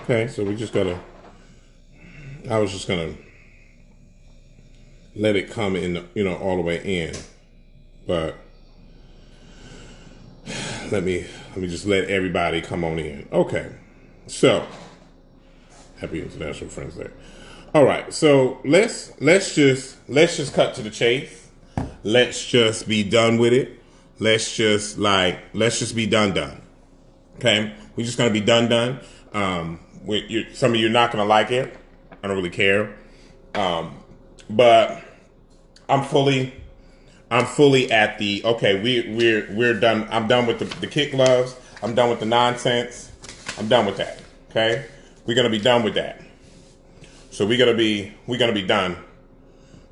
Okay, so I was just gonna let it come in, all the way in. But let me just let everybody come on in. Okay. So, happy International Friends Day. All right. So, let's just cut to the chase. Let's just be done with it. Let's just be done. Okay? We're just going to be done. Some of you are not going to like it. I don't really care. But I'm fully at the okay. We're done. I'm done with the kick gloves. I'm done with the nonsense. I'm done with that. Okay, we're gonna be done with that. So we're gonna be done.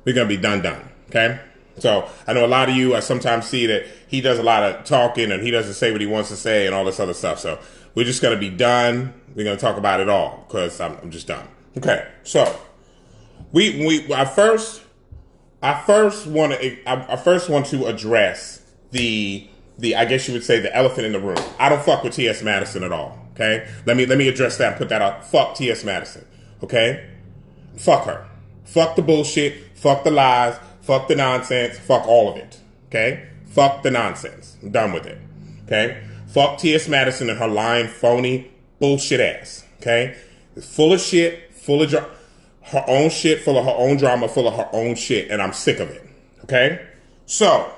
We're gonna be done. Okay. So I know a lot of you. I sometimes see that he does a lot of talking and he doesn't say what he wants to say and all this other stuff. So we're just gonna be done. We're gonna talk about it all because I'm just done. Okay. So I first want to address the I guess you would say the elephant in the room. I don't fuck with T.S. Madison at all. Okay, let me address that and put that out. Fuck T.S. Madison. Okay, fuck her. Fuck the bullshit. Fuck the lies. Fuck the nonsense. Fuck all of it. Okay, fuck the nonsense. I'm done with it. Okay, fuck T.S. Madison and her lying, phony, bullshit ass. Okay, it's full of shit, full of her own shit, full of her own drama, full of her own shit, and I'm sick of it. Okay? So,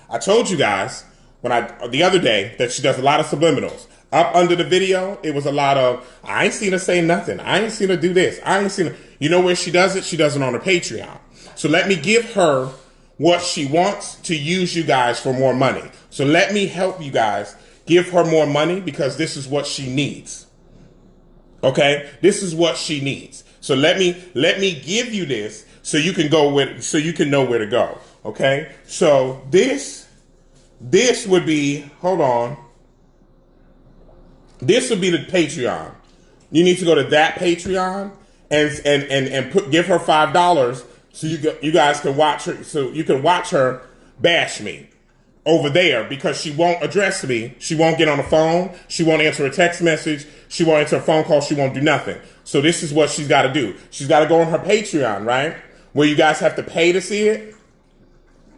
I told you guys the other day that she does a lot of subliminals. Up under the video, it was a lot of, I ain't seen her say nothing. I ain't seen her do this. I ain't seen her. You know where she does it? She does it on her Patreon. So let me give her what she wants to use you guys for more money. So let me help you guys give her more money because this is what she needs. Okay? This is what she needs. So let me give you this so you can know where to go. Okay? So this would be, hold on. This would be the Patreon. You need to go to that Patreon and give her $5 so you guys can watch her, so you can watch her bash me over there because she won't address me. She won't get on the phone. She won't answer a text message. She won't answer a phone call. She won't do nothing. So this is what she's got to do. She's got to go on her Patreon, right? Where you guys have to pay to see it.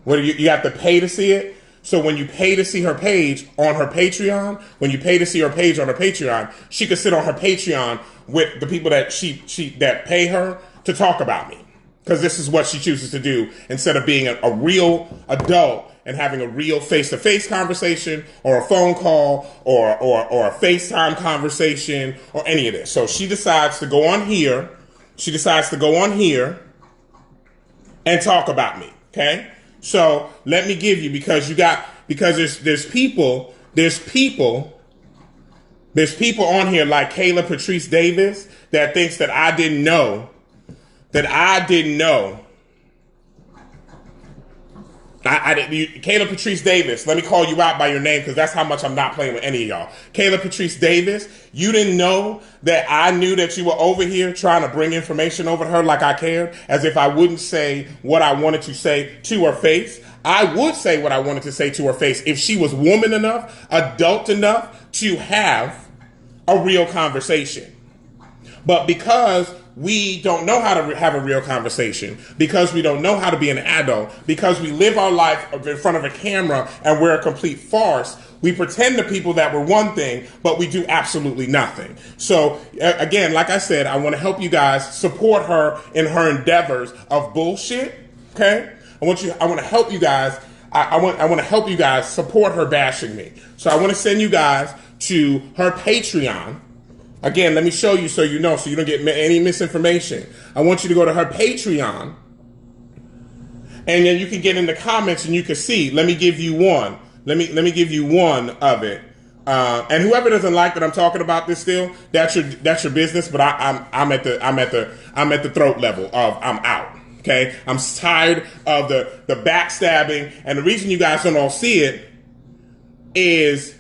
Where you have to pay to see it. So when you pay to see her page on her Patreon, she could sit on her Patreon with the people that that pay her to talk about me. Because this is what she chooses to do instead of being a real adult and having a real face-to-face conversation or a phone call or a FaceTime conversation or any of this. So she decides to go on here. And talk about me. Okay? So let me give you because there's people on here like Kayla Patrice Davis that thinks that I didn't know. Kayla Patrice Davis, let me call you out by your name because that's how much I'm not playing with any of y'all. Kayla Patrice Davis, you didn't know that I knew that you were over here trying to bring information over to her like I cared, as if I wouldn't say what I wanted to say to her face. I would say what I wanted to say to her face if she was woman enough, adult enough to have a real conversation. But because we don't know how to have a real conversation, because we don't know how to be an adult, because we live our life in front of a camera and we're a complete farce, we pretend to people that we're one thing, but we do absolutely nothing. So again, like I said, I want to help you guys support her in her endeavors of bullshit. Okay? I want to help you guys. I want to help you guys support her bashing me. So I want to send you guys to her Patreon. Again, let me show you so you know, so you don't get any misinformation. I want you to go to her Patreon, and then you can get in the comments and you can see. Let me give you one. Let me give you one of it. And whoever doesn't like that I'm talking about this still, that's your business. But I'm at the throat level of I'm out. Okay, I'm tired of the backstabbing, and the reason you guys don't all see it is.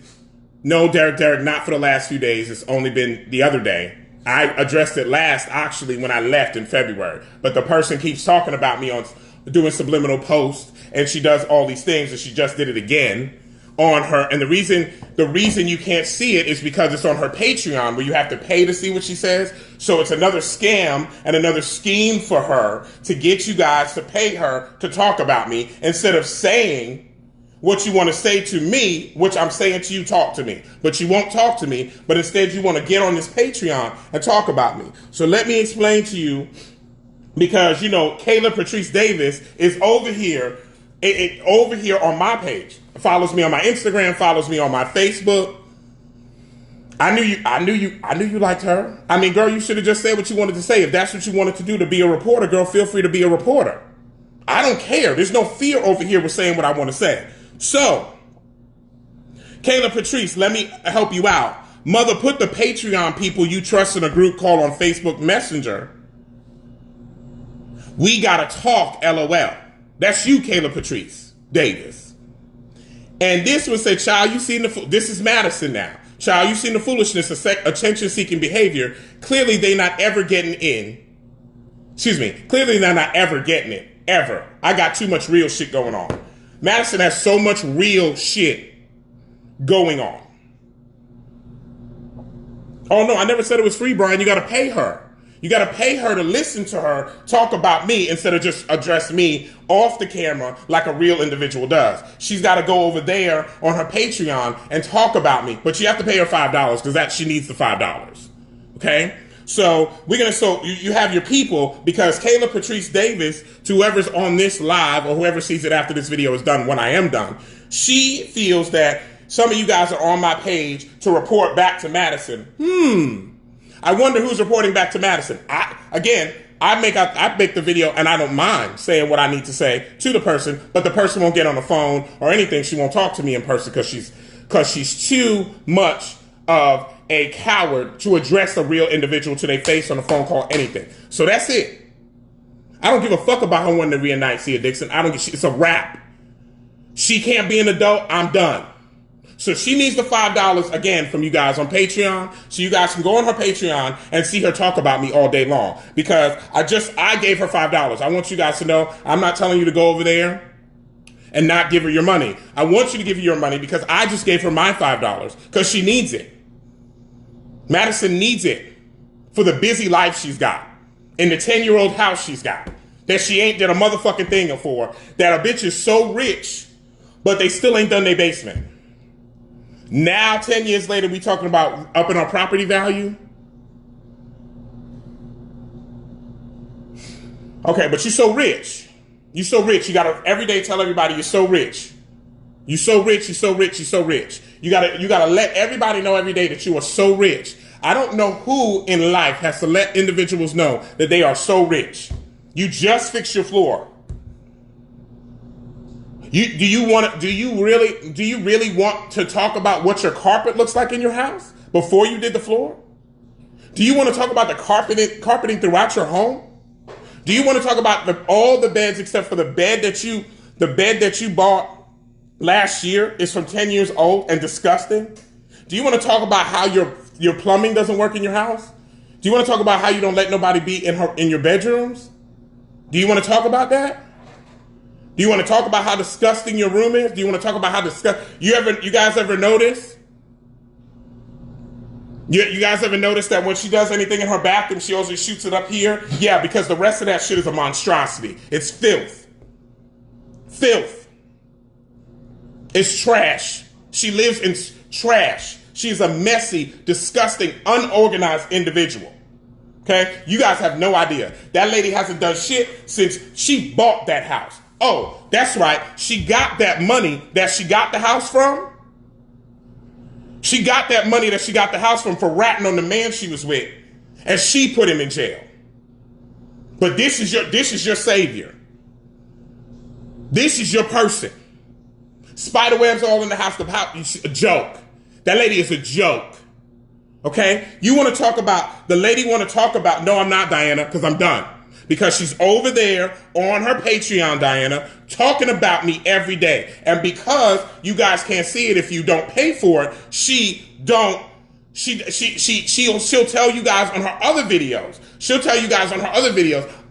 No, Derek, not for the last few days. It's only been the other day. I addressed it last, actually, when I left in February. But the person keeps talking about me on doing subliminal posts, and she does all these things, and she just did it again on her, and the reason you can't see it is because it's on her Patreon, where you have to pay to see what she says. So it's another scam and another scheme for her to get you guys to pay her to talk about me, instead of saying what you want to say to me, which I'm saying to you, talk to me. But you won't talk to me, but instead you want to get on this Patreon and talk about me. So let me explain to you, because, you know, Kayla Patrice Davis is over here, over here on my page. Follows me on my Instagram, follows me on my Facebook. I knew you liked her. I mean, girl, you should have just said what you wanted to say. If that's what you wanted to do, to be a reporter, girl, feel free to be a reporter. I don't care. There's no fear over here with saying what I want to say. So, Kayla Patrice, let me help you out. Mother, put the Patreon people you trust in a group call on Facebook Messenger. We gotta talk, LOL. That's you, Kayla Patrice Davis. And this one said, child, you seen this is Madison now. Child, you seen the foolishness of attention-seeking behavior. Clearly, they not ever getting in. Clearly, they're not ever getting it. Ever. I got too much real shit going on. Madison has so much real shit going on. Oh, no, I never said it was free, Brian. You got to pay her. You got to pay her to listen to her talk about me, instead of just address me off the camera like a real individual does. She's got to go over there on her Patreon and talk about me. But you have to pay her $5, because she needs the $5. Okay? So you have your people, because Kayla Patrice Davis, to whoever's on this live or whoever sees it after this video is done, when I am done, she feels that some of you guys are on my page to report back to Madison. I wonder who's reporting back to Madison. I make the video, and I don't mind saying what I need to say to the person, but the person won't get on the phone or anything. She won't talk to me in person because she's too much of a coward to address a real individual to their face on a phone call, anything. So that's it. I don't give a fuck about her wanting to reunite Sia Dixon. It's a wrap. She can't be an adult. I'm done. So she needs the $5 again from you guys on Patreon, so you guys can go on her Patreon and see her talk about me all day long. Because I gave her $5. I want you guys to know, I'm not telling you to go over there and not give her your money. I want you to give her your money because I just gave her my $5 because she needs it. Madison needs it for the busy life she's got, in the 10-year-old house she's got, that she ain't did a motherfucking thing for, that a bitch is so rich, but they still ain't done their basement. Now, 10 years later, we talking about upping our property value? Okay, but you're so rich. You're so rich. You gotta every day tell everybody you're so rich. You're so rich, you're so rich, you're so rich. You gotta let everybody know every day that you are so rich. I don't know who in life has to let individuals know that they are so rich. You just fixed your floor. Do you really want to talk about what your carpet looks like in your house before you did the floor? Do you want to talk about the carpeting throughout your home? Do you want to talk about all the beds except for the bed that you bought last year is from 10 years old and disgusting? Do you want to talk about how your plumbing doesn't work in your house? Do you want to talk about how you don't let nobody be in your bedrooms? Do you want to talk about that? Do you want to talk about how disgusting your room is? Do you want to talk about how disgusting... You guys ever notice? You guys ever notice that when she does anything in her bathroom, she always shoots it up here? Yeah, because the rest of that shit is a monstrosity. It's filth. Filth. It's trash. She lives in trash. She's a messy, disgusting, unorganized individual. Okay? You guys have no idea. That lady hasn't done shit since she bought that house. Oh, that's right. She got that money that she got the house from. She got that money that she got the house from for ratting on the man she was with, and she put him in jail. But this is your savior. This is your person. Spiderwebs all in the house. A joke. That lady is a joke. Okay? You want to talk about, the lady want to talk about, no, I'm not, Diana, because I'm done. Because she's over there on her Patreon, Diana, talking about me every day. And because you guys can't see it if you don't pay for it, she don't She'll tell you guys on her other videos.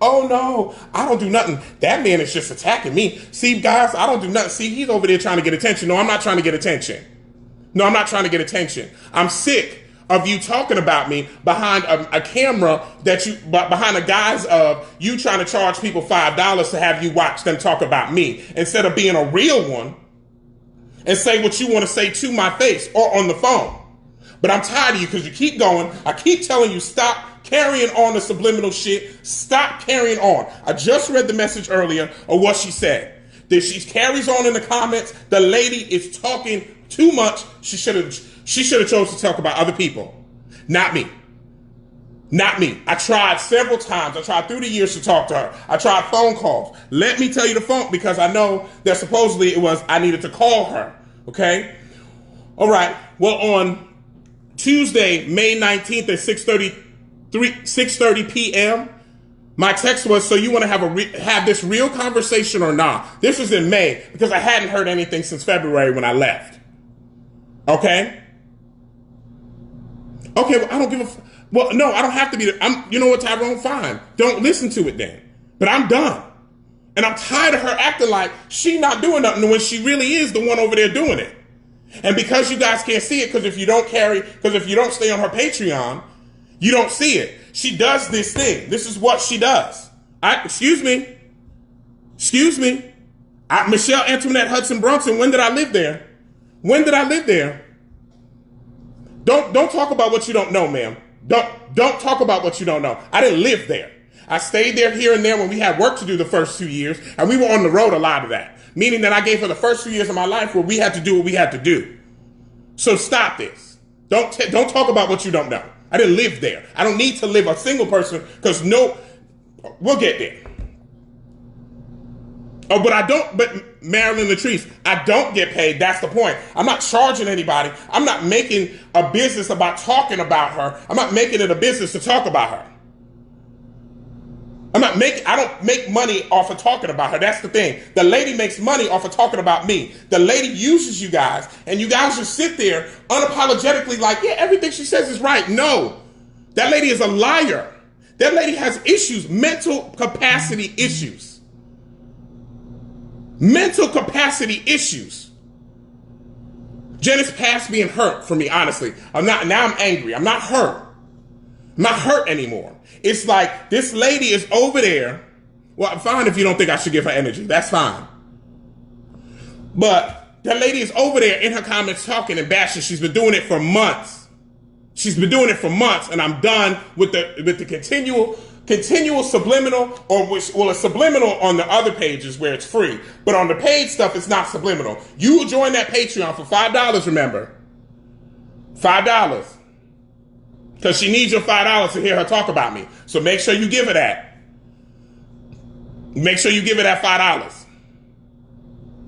Oh no, I don't do nothing. That man is just attacking me. See, guys, I don't do nothing. See, he's over there trying to get attention. No, I'm not trying to get attention. I'm sick of you talking about me behind a camera behind the guise of you trying to charge people $5 to have you watch them talk about me instead of being a real one and say what you want to say to my face or on the phone. But I'm tired of you because you keep going. I keep telling you, stop carrying on the subliminal shit. Stop carrying on. I just read the message earlier of what she said. That she carries on in the comments. The lady is talking too much. She should have chose to talk about other people. Not me. I tried several times. I tried through the years to talk to her. I tried phone calls. Let me tell you the phone, because I know that supposedly it was I needed to call her. Okay? All right. Well, on Tuesday, May 19th at 6:30 p.m., my text was, so you want to have this real conversation or not? This was in May because I hadn't heard anything since February when I left. Okay? Okay, well, I don't give a well, no, I don't have to be you know what, Tyrone? Fine. Don't listen to it then. But I'm done. And I'm tired of her acting like she not doing nothing when she really is the one over there doing it. And because you guys can't see it, because if you don't stay on her Patreon, you don't see it. She does this thing. This is what she does. Excuse me. Michelle Antoinette Hudson Brunson, when did I live there? Don't talk about what you don't know, ma'am. Don't talk about what you don't know. I didn't live there. I stayed there here and there when we had work to do the first 2 years, and we were on the road a lot of that. Meaning that I gave her the first 2 years of my life where we had to do what we had to do. So stop this. Don't talk about what you don't know. I didn't live there. I don't need to live a single person because we'll get there. Oh, but Marilyn Latrice, I don't get paid. That's the point. I'm not charging anybody. I'm not making a business about talking about her. I'm not making it a business to talk about her. I don't make money off of talking about her. That's the thing. The lady makes money off of talking about me. The lady uses you guys, and you guys just sit there unapologetically like, yeah, everything she says is right. No, that lady is a liar. That lady has issues, mental capacity issues. Janice passed being hurt for me, honestly. Now I'm angry. I'm not hurt. I'm not hurt anymore. It's like this lady is over there. Well, fine if you don't think I should give her energy. That's fine. But that lady is over there in her comments talking and bashing. She's been doing it for months. And I'm done with the continual subliminal, it's subliminal on the other pages where it's free. But on the paid stuff, it's not subliminal. You will join that Patreon for $5, remember. $5. Because she needs your $5 to hear her talk about me. So make sure you give her that. Make sure you give her that $5.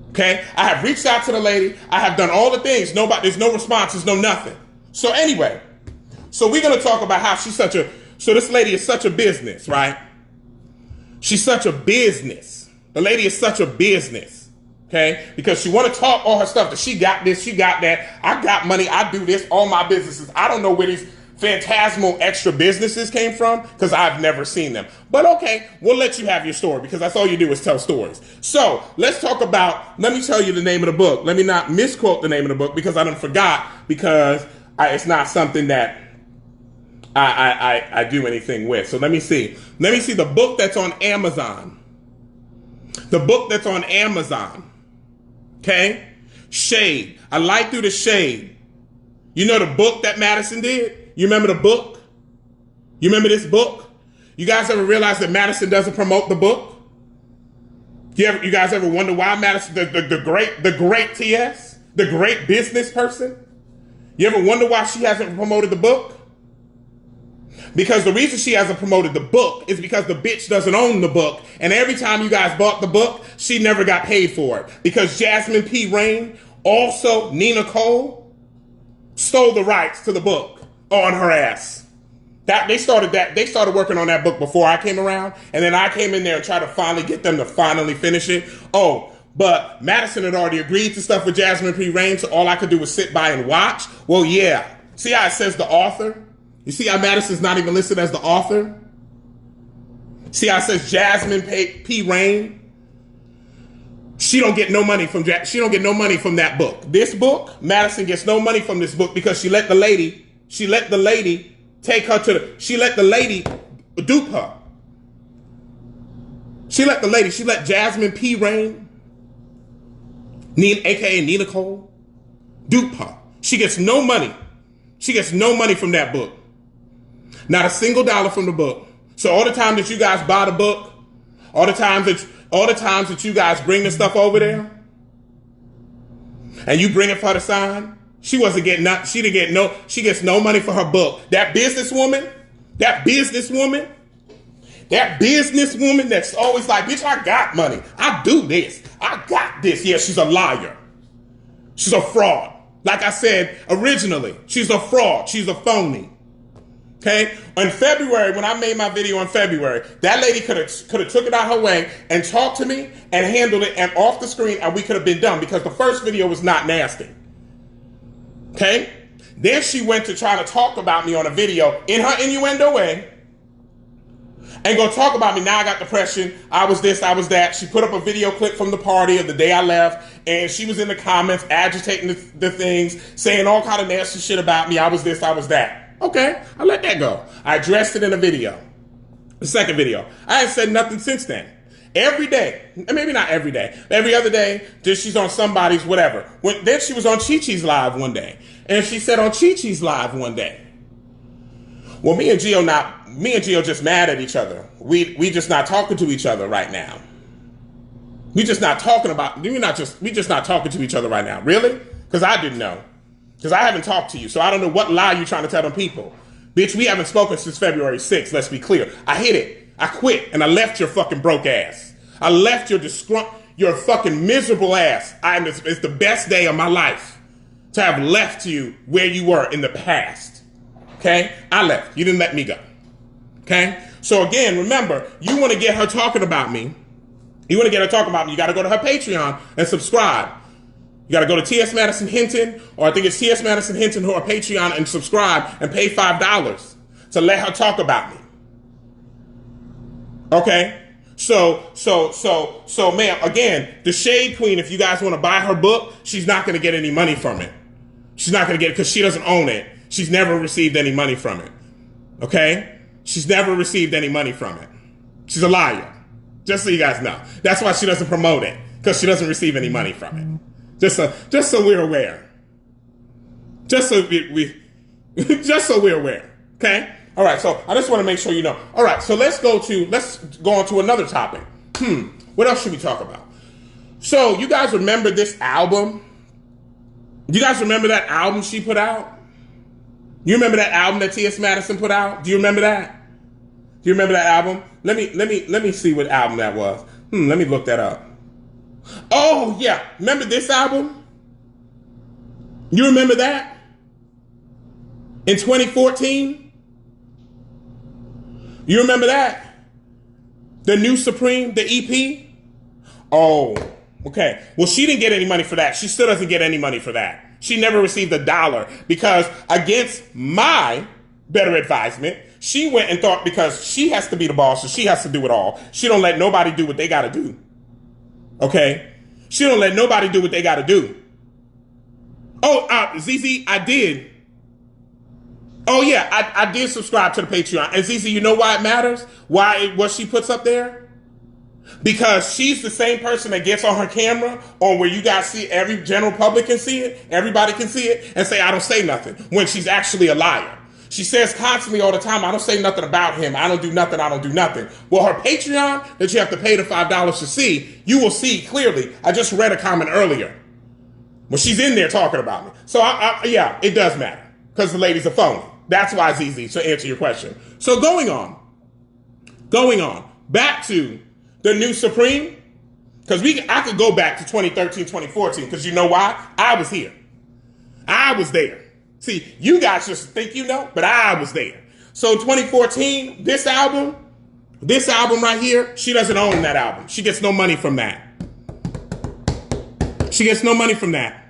Okay? I have reached out to the lady. I have done all the things. There's no responses, no nothing. So anyway, so we're going to talk about how so this lady is such a business, right? She's such a business. The lady is such a business. Okay? Because she want to talk all her stuff that she got this, she got that. I got money. I do this, all my businesses. I don't know where these phantasmal extra businesses came from because I've never seen them. But okay, we'll let you have your story because that's all you do is tell stories. So let me tell you the name of the book. Let me not misquote the name of the book because I done forgot because it's not something that I do anything with. So let me see the book that's on Amazon. Okay? Shade. I light through the shade. You know the book that Madison did? You remember the book? You remember this book? You guys ever realize that Madison doesn't promote the book? You guys ever wonder why Madison, the great TS, the great business person? You ever wonder why she hasn't promoted the book? Because the reason she hasn't promoted the book is because the bitch doesn't own the book. And every time you guys bought the book, she never got paid for it. Because Jasmine P. Rain, also Nina Cole, stole the rights to the book on her ass. They started working on that book before I came around, and then I came in there and tried to finally get them to finally finish it. Oh, but Madison had already agreed to stuff with Jasmine P. Rain, so all I could do was sit by and watch. Well, yeah, See how it says the author? You see how Madison's not even listed as the author? See how it says Jasmine P. Rain? She don't get no money from that book. This book, Madison gets no money from this book because she let the lady take her to she let the lady dupe her. She let Jasmine P. Rain, aka Nina Cole, dupe her. She gets no money. She gets no money from that book. Not a single dollar from the book. So all the time that you guys buy the book, all the times that you guys bring the stuff over there, and you bring it for her to sign, she gets no money for her book. That businesswoman that's always like, bitch, I got money. I do this. I got this. Yeah, she's a liar. She's a fraud. Like I said originally, she's a fraud. She's a phony. Okay? In February, when I made my video in February, that lady could have took it out her way and talked to me and handled it and off the screen, and we could have been done because the first video was not nasty. Okay? Then she went to try to talk about me on a video in her innuendo way and go talk about me. Now I got depression. I was this, I was that. She put up a video clip from the party of the day I left, and she was in the comments agitating the things, saying all kind of nasty shit about me. I was this, I was that. Okay, I let that go. I addressed it in a video. The second video. I ain't said nothing since then. Every day, and maybe not every day, every other day, she's on somebody's whatever. Then she was on Chi-Chi's live one day. And she said on Chi-Chi's live one day, well, me and Gio just mad at each other. We just not talking to each other right now. We just not talking to each other right now. Really? Because I didn't know. Because I haven't talked to you, so I don't know what lie you're trying to tell them people. Bitch, we haven't spoken since February 6th, let's be clear. I hit it. I quit, and I left your fucking broke ass. I left your fucking miserable ass. It's the best day of my life to have left you where you were in the past. Okay? I left. You didn't let me go. Okay? So again, remember, you want to get her talking about me. You got to go to her Patreon and subscribe. You got to go to T.S. Madison Hinton, or I think it's T.S. Madison Hinton or Patreon, and subscribe and pay $5 to let her talk about me. Okay? So, ma'am, again, the Shade Queen, if you guys want to buy her book, she's not going to get any money from it. She's not going to get it because she doesn't own it. She's never received any money from it. Okay? She's never received any money from it. She's a liar. Just so you guys know. That's why she doesn't promote it, because she doesn't receive any money from it. Just so we're aware. Just so we're aware. Okay? All right, so I just want to make sure you know. All right, so let's go on to another topic. What else should we talk about? So, you guys remember this album? You guys remember that album she put out? You remember that album that T.S. Madison put out? Do you remember that? Do you remember that album? Let me see what album that was. Let me look that up. Oh, yeah. Remember this album? You remember that? In 2014? You remember that? The New Supreme, the EP? Oh, okay. Well, she didn't get any money for that. She still doesn't get any money for that. She never received $1 because against my better advisement, she went and thought because she has to be the boss, so she has to do it all. She don't let nobody do what they got to do. Okay? She don't let nobody do what they got to do. Oh, ZZ, I did. Oh, yeah, I did subscribe to the Patreon. And ZZ, you know why it matters? What she puts up there? Because she's the same person that gets on her camera on where you guys see every general public can see it, everybody can see it, and say, I don't say nothing, when she's actually a liar. She says constantly all the time, I don't say nothing about him. I don't do nothing. I don't do nothing. Well, her Patreon that you have to pay the $5 to see, you will see clearly. I just read a comment earlier. Well, she's in there talking about me. So, yeah, it does matter because the lady's a phony. That's why ZZ, to answer your question. So going on, back to the New Supreme, because I could go back to 2013, 2014, because you know why? I was here. I was there. See, you guys just think you know, but I was there. So 2014, this album right here, she doesn't own that album. She gets no money from that. She gets no money from that.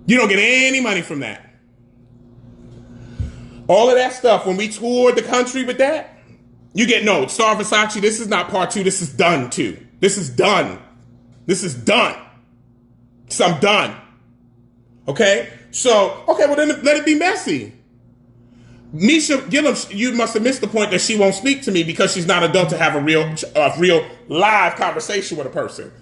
You don't get any money from that. All of that stuff, when we toured the country with that, you get, no, Star Versace, this is not part 2. This is done 2. This is done. This is done. So I'm done. Okay? So, okay, well then let it be messy. Misha Gillum, you must have missed the point that she won't speak to me because she's not adult to have a real live conversation with a person.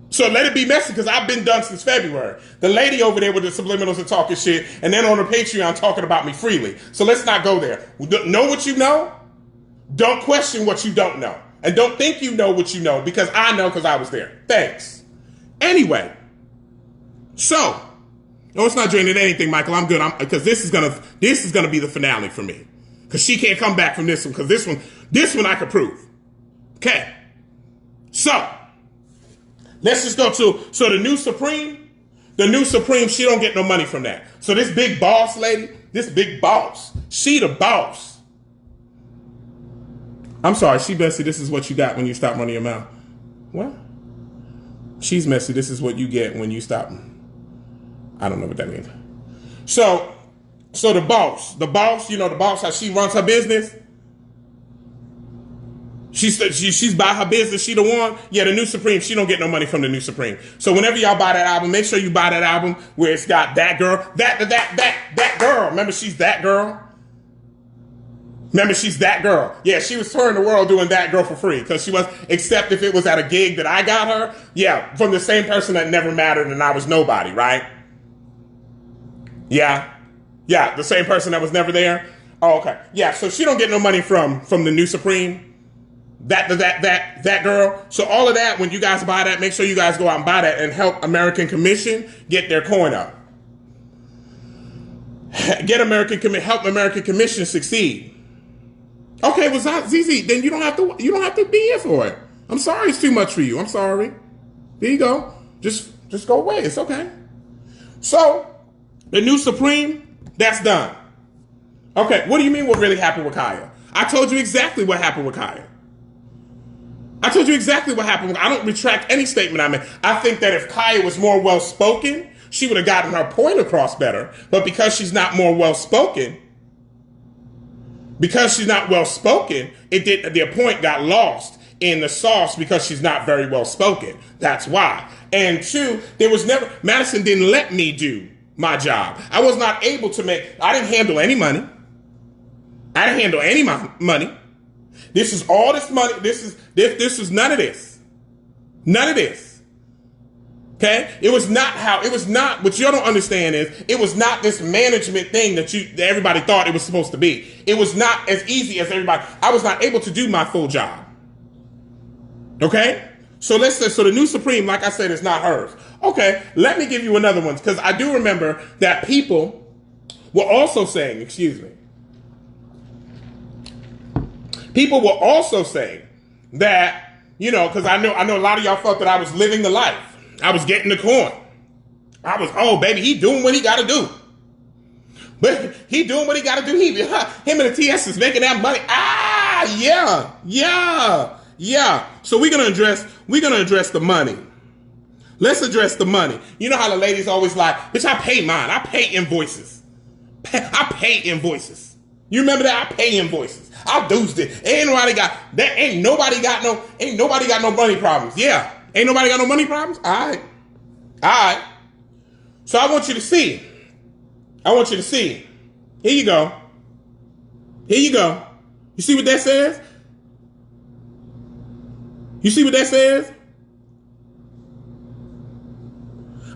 So let it be messy because I've been done since February. The lady over there with the subliminals are talking shit, and then on her Patreon talking about me freely. So let's not go there. Know what you know. Don't question what you don't know. And don't think you know what you know, because I know because I was there. Thanks. Anyway. So, no, it's not draining anything, Michael. I'm good. Because this is gonna be the finale for me. Because she can't come back from this one. Because this one I could prove. Okay. So, let's just go to, so the new Supreme, she don't get no money from that. So this big boss lady, this big boss, she the boss. I'm sorry, she messy, this is what you got when you stop running your mouth. What? She's messy, this is what you get when you stop. I don't know what that means. So the boss, you know, the boss, how she runs her business. She's by her business. She the one. Yeah, the new Supreme. She don't get no money from the new Supreme. So whenever y'all buy that album, make sure you buy that album where it's got that girl, that girl. Remember, she's that girl. Yeah, she was touring the world doing that girl for free because she was. Except if it was at a gig that I got her. Yeah, from the same person that never mattered and I was nobody, right? Yeah, the same person that was never there. Oh, okay. Yeah, so she don't get no money from the new Supreme. That girl. So all of that, when you guys buy that, make sure you guys go out and buy that and help American Commission get their coin up. Help American Commission succeed. Okay, well, ZZ, then you don't have to be here for it. I'm sorry, it's too much for you. I'm sorry. There you go. Just go away. It's okay. So the new Supreme, that's done. Okay, what do you mean what really happened with Kaya? I told you exactly what happened with Kaya. I don't retract any statement I made. I think that if Kaya was more well-spoken, she would have gotten her point across better. But because she's not more well-spoken, their point got lost in the sauce because she's not very well-spoken. That's why. And two, Madison didn't let me do my job. I was not able to I didn't handle any money. This is all this money. This is none of this. None of this. Okay? It was not, what you don't understand is, it was not this management thing that everybody thought it was supposed to be. It was not as easy as everybody. I was not able to do my full job. Okay? So the new Supreme, like I said, is not hers. Okay, let me give you another one, because I do remember that people were also saying, that, you know, because I know a lot of y'all thought that I was living the life. I was getting the coin. Baby, he doing what he got to do. But he doing what he got to do. Him and the TS is making that money. Yeah. So we're gonna address the money. Let's address the money. You know how the ladies always like, bitch, I pay mine. I pay invoices. You remember that? I pay invoices. I'll do this. Ain't nobody got no money problems. Yeah. Ain't nobody got no money problems? All right. So I want you to see. Here you go. You see what that says?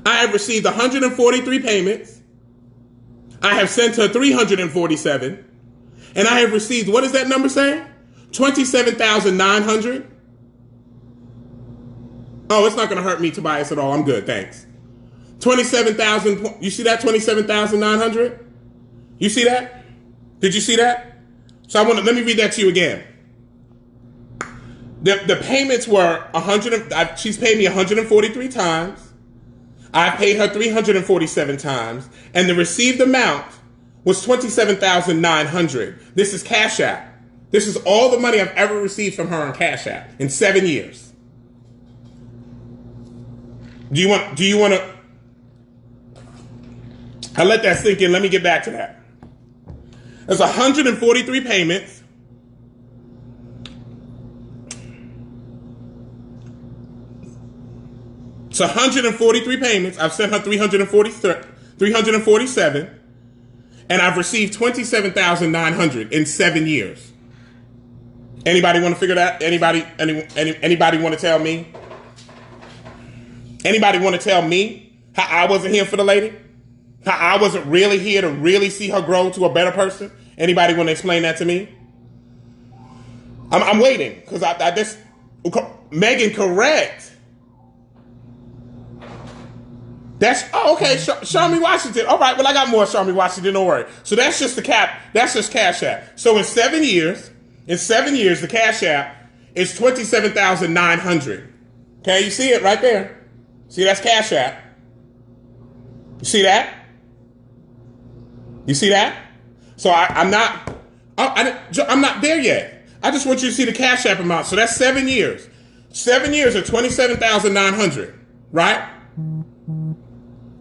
I have received 143 payments. I have sent her 347. And I have received, what is that number saying? 27,900. Oh, it's not going to hurt me, Tobias, at all. I'm good, thanks. 27,000. You see that? 27,900. You see that? Did you see that? So let me read that to you again. The payments were she's paid me 143 times. I paid her 347 times, and the received amount was 27,900. This is Cash App. This is all the money I've ever received from her on Cash App in 7 years. Do you want to? I'll let that sink in. Let me get back to that. There's 143 payments. It's 143 payments. I've sent her 347, and I've received 27,900 in 7 years. Anybody want to figure that? Anybody want to tell me? Anybody want to tell me how I wasn't here for the lady? How I wasn't really here to really see her grow to a better person? Anybody want to explain that to me? I'm waiting because I just Megan, correct. That's okay. Sharmi Washington. All right, well I got more Sharmi Washington. Don't worry. So that's just the cap. That's just Cash App. So in 7 years, the Cash App is 27,900. Okay, you see it right there. See, that's Cash App. You see that? You see that? So I'm not there yet. I just want you to see the Cash App amount. So that's 7 years. 7 years of 27,900, right?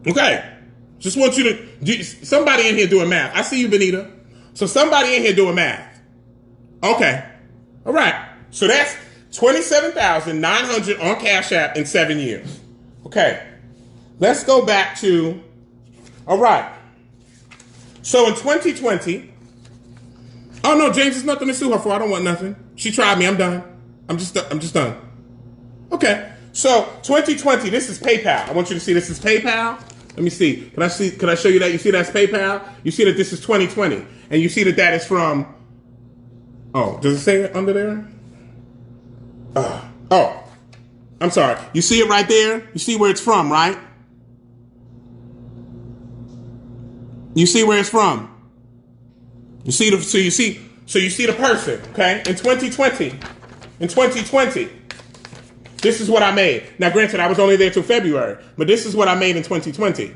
Okay. Just want you to somebody in here doing math. I see you, Benita. So somebody in here doing math. Okay. All right. So that's 27,900 on Cash App in 7 years. Okay. Let's go back to, all right. So in 2020, oh no, James, there's nothing to sue her for. I don't want nothing. She tried me. I'm done. I'm just done. Okay. So 2020, this is PayPal. I want you to see this is PayPal. Let me see. Can I show you that? You see that's PayPal? You see that this is 2020. And you see that is from, oh, does it say it under there? Oh, I'm sorry. You see it right there? You see where it's from, right? You see where it's from. You see the so you see the person, okay? In 2020. This is what I made. Now, granted, I was only there till February, but this is what I made in 2020.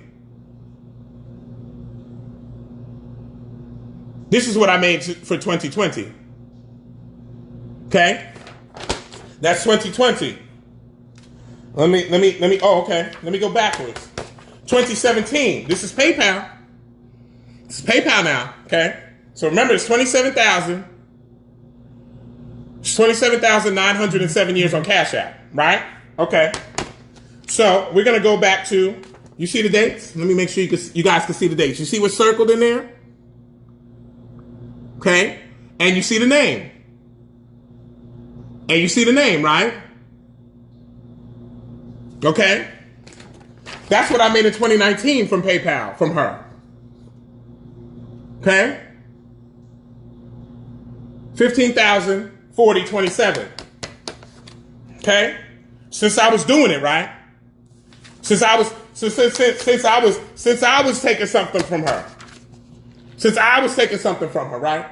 This is what I made for 2020. Okay? That's 2020. Let me, oh, okay. Let me go backwards. 2017. This is PayPal. This is PayPal now, okay? So remember, it's 27,000. It's 27,900 in 7 years on Cash App, right? Okay. So we're going to go back to, you see the dates? Let me make sure you guys can see the dates. You see what's circled in there? Okay. And you see the name. And you see the name, right? Okay. That's what I made in 2019 from PayPal, from her. Okay. 15,040.27. Okay. Since I was doing it, right? Since I was taking something from her. Since I was taking something from her, right?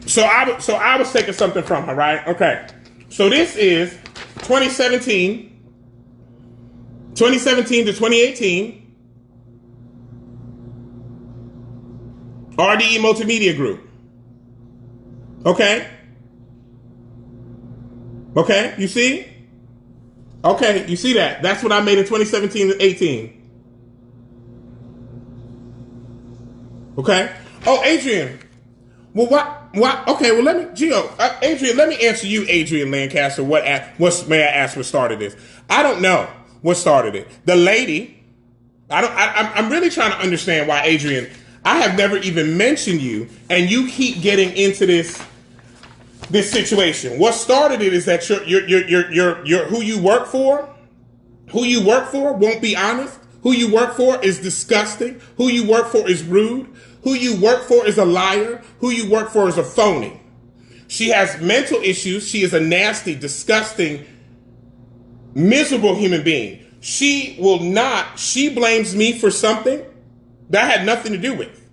So I was taking something from her, right? Okay. So this is 2017 to 2018. RDE Multimedia Group. Okay? Okay, you see? Okay, you see that? That's what I made in 2017 to 18. Okay? Oh, Adrian. Well, what? Okay, well, let me, Adrian, let me answer you, Adrian Lancaster. May I ask what started this? I don't know what started it. The lady, I'm really trying to understand why, Adrian, I have never even mentioned you, and you keep getting into this situation. What started it is that you're who you work for won't be honest. Who you work for is disgusting. Who you work for is rude. Who you work for is a liar. Who you work for is a phony. She has mental issues. She is a nasty, disgusting, miserable human being. She blames me for something that I had nothing to do with.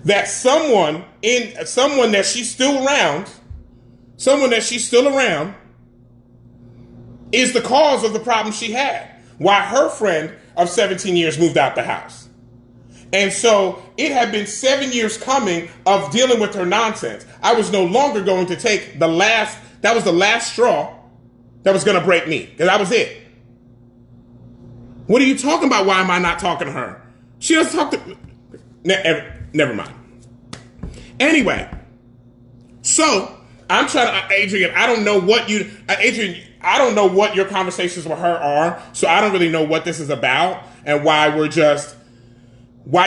That someone that she's still around is the cause of the problem she had. Why her friend of 17 years moved out the house. And so it had been 7 years coming of dealing with her nonsense. I was no longer going to take that was the last straw that was going to break me. Because that was it. What are you talking about? Why am I not talking to her? She doesn't talk to... Never mind. Anyway, so I'm trying to... Adrian, I don't know what you... Adrian, I don't know what your conversations with her are, so I don't really know what this is about and why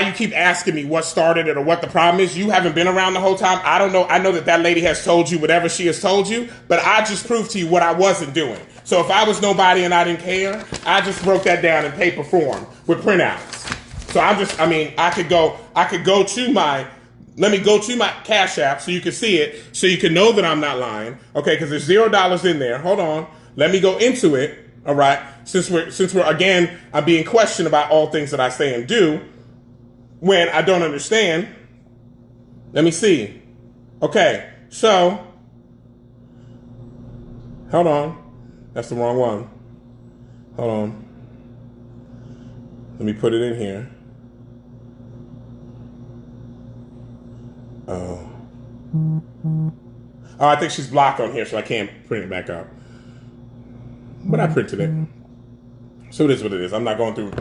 you keep asking me what started it or what the problem is. You haven't been around the whole time. I don't know. I know that lady has told you whatever she has told you, but I just proved to you what I wasn't doing. So if I was nobody and I didn't care, I just broke that down in paper form with printouts. So I could go to my, let me go to my Cash App so you can see it, so you can know that I'm not lying. Okay, because there's $0 in there. Hold on. Let me go into it. All right. Since we're again, I'm being questioned about all things that I say and do when I don't understand. Let me see. Okay. So, hold on. That's the wrong one. Hold on. Let me put it in here. Oh, I think she's blocked on here, so I can't print it back up. But I printed it. So it is what it is. I'm not going through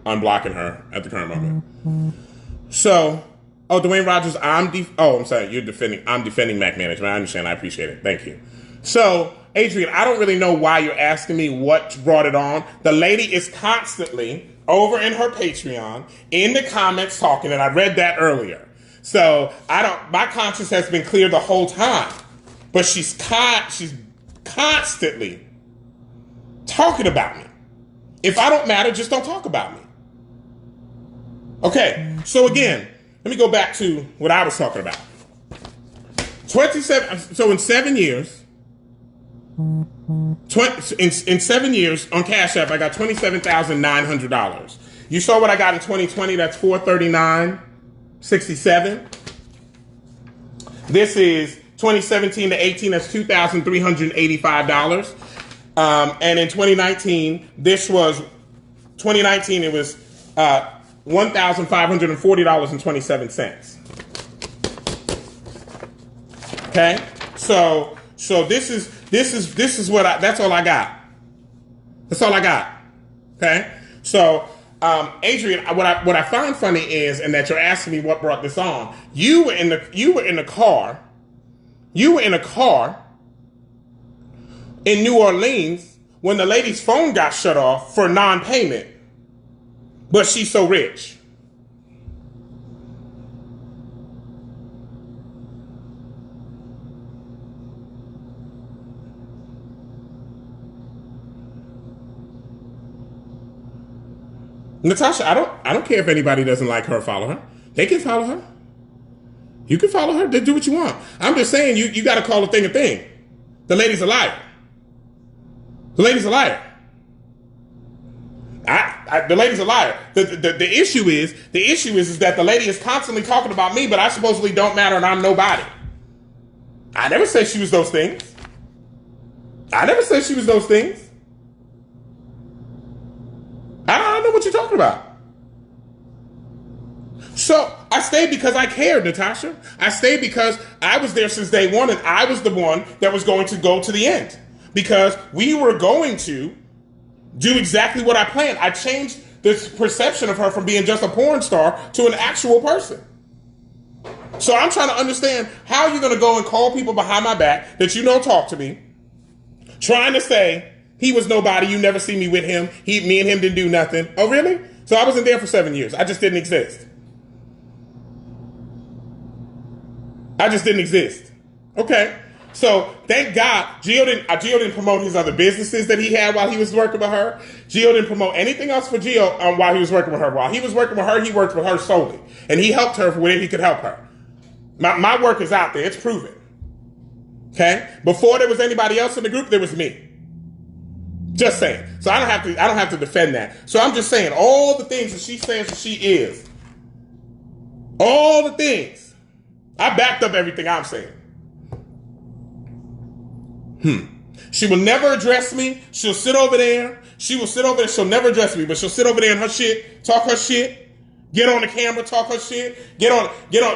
unblocking her at the current moment. So, Dwayne Rogers, I'm sorry, I'm defending Mac Management. I understand. I appreciate it. Thank you. So, Adrian, I don't really know why you're asking me what brought it on. The lady is constantly over in her Patreon in the comments talking, and I read that earlier. So my conscience has been clear the whole time, but she's constantly talking about me. If I don't matter, just don't talk about me. Okay. So again, let me go back to what I was talking about. 27. So in 7 years, in 7 years on Cash App, I got $27,900. You saw what I got in 2020. That's $439.67. This is 2017 to 18. That's $2,385. And in 2019, it was $1,540.27. Okay, so this is that's all I got. That's all I got. Okay, so Adrian, what I find funny is, and that you're asking me what brought this on. You were in a car in New Orleans when the lady's phone got shut off for non-payment, but she's so rich. Natasha, I don't care if anybody doesn't like her or follow her. They can follow her. You can follow her. They do what you want. I'm just saying you got to call a thing a thing. The lady's a liar. The lady's a liar. The lady's a liar. The issue is that the lady is constantly talking about me, but I supposedly don't matter and I'm nobody. I never said she was those things. I don't know what you're talking about. So I stayed because I cared, Natasha. I stayed because I was there since day one, and I was the one that was going to go to the end. Because we were going to do exactly what I planned. I changed this perception of her from being just a porn star to an actual person. So I'm trying to understand how you're going to go and call people behind my back that you don't talk to me, trying to say he was nobody, you never see me with him, me and him didn't do nothing. Oh, really? So I wasn't there for 7 years. I just didn't exist. Okay. So thank God, Gio didn't promote his other businesses that he had while he was working with her. Gio didn't promote anything else for Gio while he was working with her. While he was working with her, he worked with her solely. And he helped her for whatever he could help her. My work is out there. It's proven. Okay? Before there was anybody else in the group, there was me. Just saying. So I don't have to defend that. So I'm just saying all the things that she says that she is. All the things. I backed up everything I'm saying. She will never address me. She'll sit over there. She'll never address me, but she'll sit over there in her shit, talk her shit, Get on the camera, talk her shit. Get on,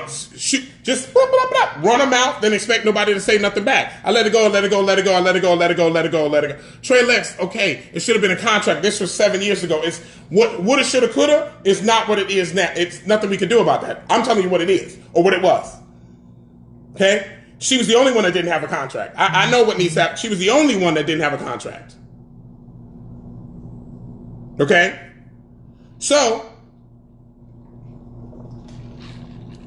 shoot, just blah, blah, blah, run her mouth, then expect nobody to say nothing back. I let it go, let it go, let it go, I let it go, let it go, let it go, let it go. Trey Lex, okay, it should have been a contract. This was 7 years ago. It's what woulda, shoulda, coulda is not what it is now. It's nothing we can do about that. I'm telling you what it is or what it was. Okay, she was the only one that didn't have a contract. I know what needs to happen. She was the only one that didn't have a contract. Okay, so.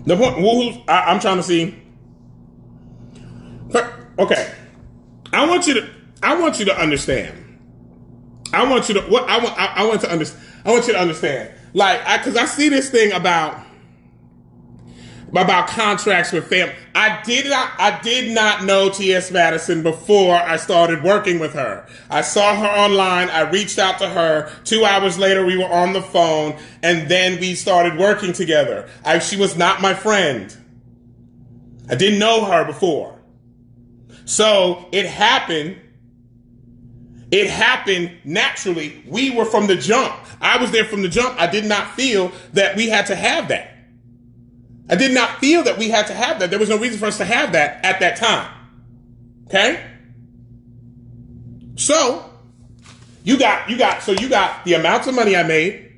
The point, I'm trying to see. Okay, I want you to understand. I want you to understand. Like, because I see this thing about contracts with family. I did not know T.S. Madison before I started working with her. I saw her online. I reached out to her. 2 hours later, we were on the phone, and then we started working together. She was not my friend. I didn't know her before. So it happened. It happened naturally. We were from the jump. I was there from the jump. I did not feel that we had to have that. I did not feel that we had to have that. There was no reason for us to have that at that time. Okay? So you got the amounts of money I made,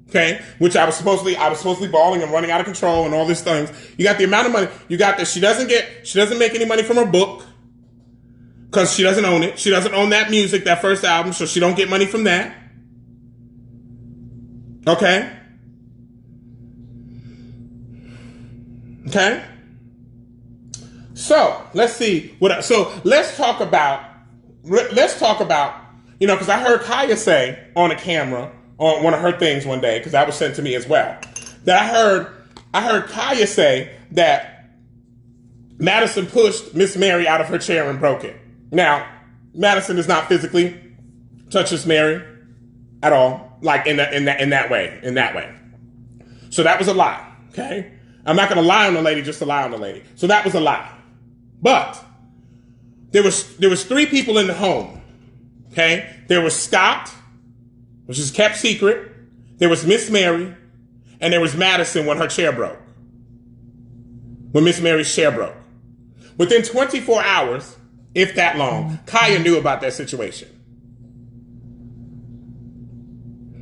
okay, which I was supposedly balling and running out of control and all these things. You got the amount of money. You got that she doesn't make any money from her book because she doesn't own it. She doesn't own that music, that first album, so she don't get money from that. Okay? Okay. So let's see let's talk about, because I heard Kaya say on a camera on one of her things one day, because that was sent to me as well, that I heard Kaya say that Madison pushed Miss Mary out of her chair and broke it. Now, Madison does not physically touch Miss Mary at all, like in that way. So that was a lie. Okay. I'm not going to lie on the lady just to lie on the lady. So that was a lie. But there was 3 people in the home. Okay? There was Scott, which is kept secret. There was Miss Mary, and there was Madison when her chair broke. When Miss Mary's chair broke. Within 24 hours, if that long, Kaya knew about that situation.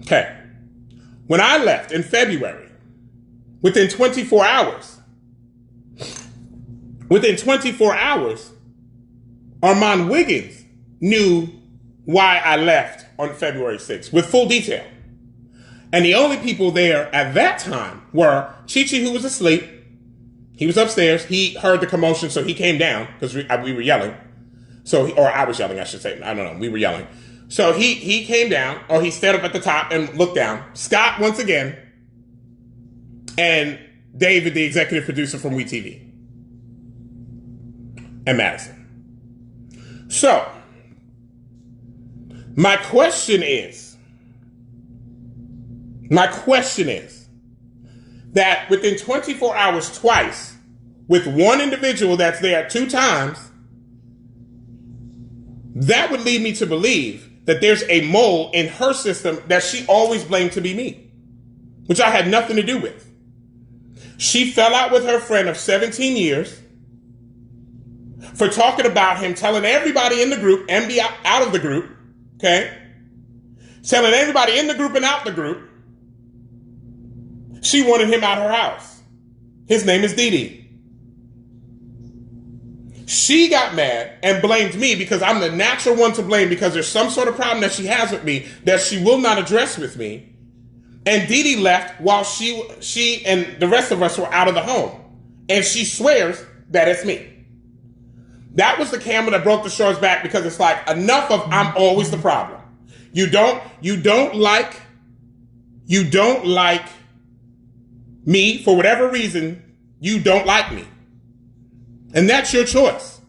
Okay. When I left in February, within 24 hours, Armand Wiggins knew why I left on February 6th with full detail. And the only people there at that time were Chi-Chi, who was asleep. He was upstairs. He heard the commotion, so he came down because we were yelling. Or I was yelling, I should say. I don't know. We were yelling. So he came down, or he stood up at the top and looked down. Scott, once again, and David, the executive producer from WeTV, and Madison. So, my question is that within 24 hours twice, with one individual that's there 2 times, that would lead me to believe that there's a mole in her system that she always blamed to be me, which I had nothing to do with. She fell out with her friend of 17 years for talking about him, telling everybody in the group and be out of the group, okay? Telling everybody in the group and out the group she wanted him out of her house. His name is Dee Dee. She got mad and blamed me because I'm the natural one to blame because there's some sort of problem that she has with me that she will not address with me. And Dee Dee left while she and the rest of us were out of the home. And she swears that it's me. That was the camera that broke the show's back because it's like, enough of I'm always the problem. You don't like me for whatever reason. You don't like me. And that's your choice.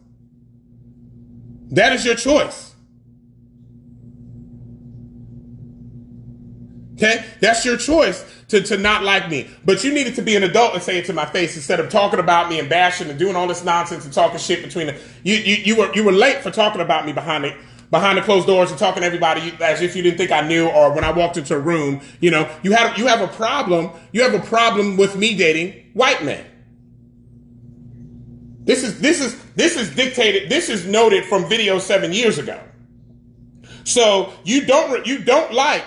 That is your choice. Okay? That's your choice to not like me. But you needed to be an adult and say it to my face instead of talking about me and bashing and doing all this nonsense and talking shit between the... You were late for talking about me behind behind the closed doors and talking to everybody as if you didn't think I knew, or when I walked into a room, you know, you have a problem. You have a problem with me dating white men. This is dictated. This is noted from video 7 years ago. So you don't like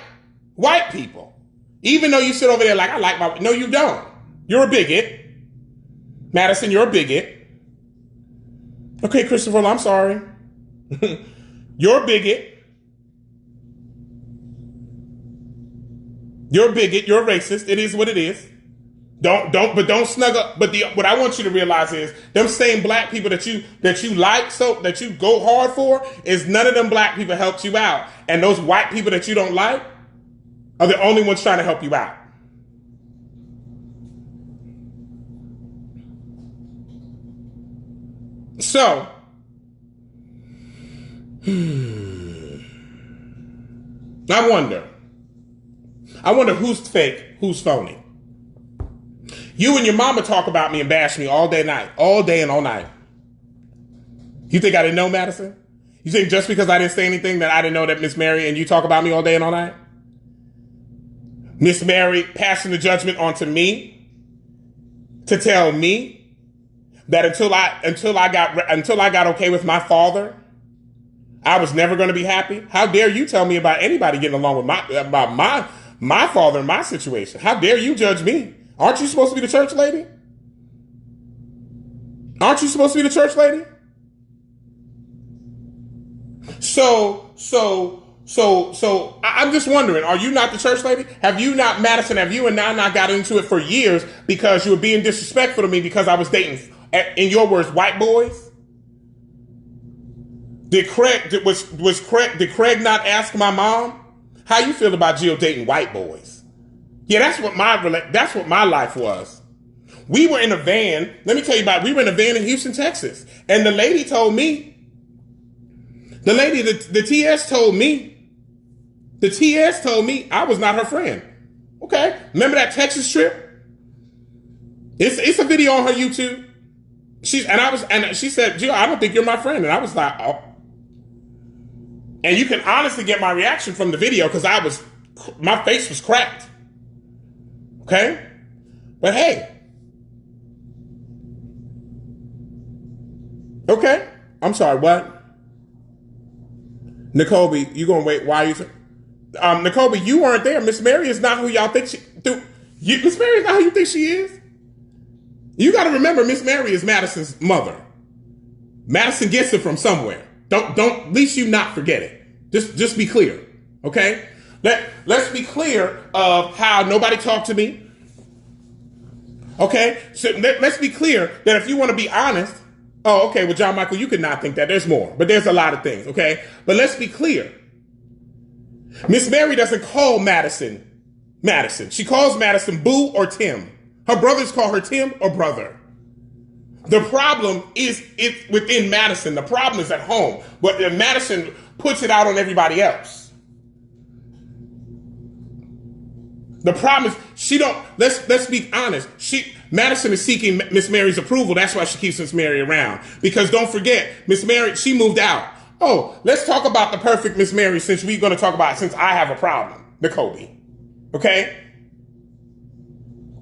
white people, even though you sit over there like I like my. No, you don't. You're a bigot, Madison. You're a bigot. Okay, Christopher, I'm sorry. You're a bigot. You're a bigot. You're a racist. It is what it is. Don't snuggle up. But what I want you to realize is them same black people that you like, so that you go hard for, is none of them black people helped you out. And those white people that you don't like are the only ones trying to help you out. So, I wonder who's fake, who's phony. You and your mama talk about me and bash me all day and all night. You think I didn't know, Madison? You think just because I didn't say anything that I didn't know that Miss Mary and you talk about me all day and all night? Miss Mary passing the judgment onto me to tell me that until I got okay with my father, I was never going to be happy. How dare you tell me about anybody getting along with my father and my situation? How dare you judge me? Aren't you supposed to be the church lady? Aren't you supposed to be the church lady? So I'm just wondering, are you not the church lady? Have you not, Madison, have you and Nana got into it for years because you were being disrespectful to me because I was dating, in your words, white boys? Did Craig not ask my mom, how you feel about Jill dating white boys? Yeah, that's what my life was. We were in a van. Let me tell you we were in a van in Houston, Texas. And the lady told me, the TS told me I was not her friend. Okay. Remember that Texas trip? It's a video on her YouTube. She said, Jill, I don't think you're my friend. And I was like, oh. And you can honestly get my reaction from the video because my face was cracked. Okay? But hey. Okay? I'm sorry, what? Nicobe, you gonna wait? Why are you? Nicobe, you weren't there. Miss Mary is not who y'all think she. Miss Mary is not who you think she is. You got to remember, Miss Mary is Madison's mother. Madison gets it from somewhere. Don't. At least you not forget it. Just be clear, okay? Let's be clear of how nobody talked to me. Okay, so let's be clear that if you want to be honest. Oh, okay. Well, John Michael, you could not think that. There's more, but there's a lot of things. Okay, but let's be clear. Miss Mary doesn't call Madison. She calls Madison Boo or Tim. Her brothers call her Tim or brother. The problem is it's within Madison. The problem is at home, but Madison puts it out on everybody else. The problem is she don't. Let's be honest. Madison is seeking Miss Mary's approval. That's why she keeps Miss Mary around. Because don't forget, Miss Mary, she moved out. Oh, let's talk about the perfect Miss Mary since we're going to talk about it, since I have a problem, Nicobe. Okay?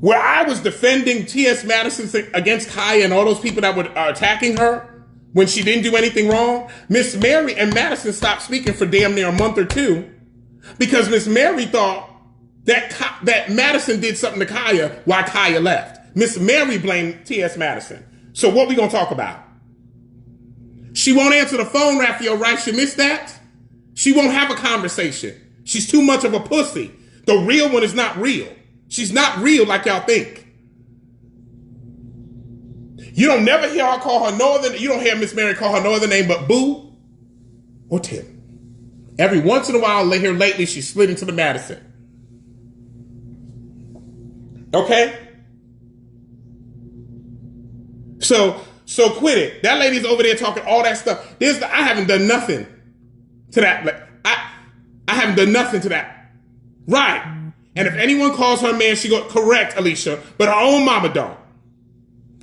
Where I was defending T.S. Madison against Kaya and all those people that were attacking her when she didn't do anything wrong, Miss Mary and Madison stopped speaking for damn near a month or two because Miss Mary thought that Madison did something to Kaya while Kaya left. Miss Mary blamed T.S. Madison. So what we gonna talk about? She won't answer the phone, Raphael, right? You missed that? She won't have a conversation. She's too much of a pussy. The real one is not real. She's not real like y'all think. You don't never hear her call her no other, you don't hear Miss Mary call her no other name but Boo or Tim. Every once in a while, here lately, she slid into the Madison. Okay? So quit it. That lady's over there talking all that stuff. I haven't done nothing to that. I haven't done nothing to that. Right. And if anyone calls her man, she go, correct, Alicia, but her own mama don't.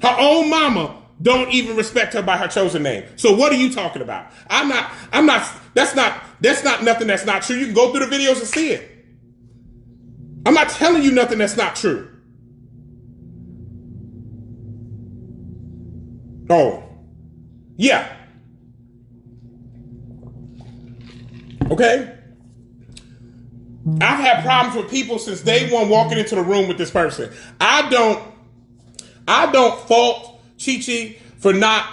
Her own mama don't even respect her by her chosen name. So what are you talking about? That's not nothing that's not true. You can go through the videos and see it. I'm not telling you nothing that's not true. Oh, yeah. Okay? I've had problems with people since day one walking into the room with this person. I don't fault Chi-Chi for not,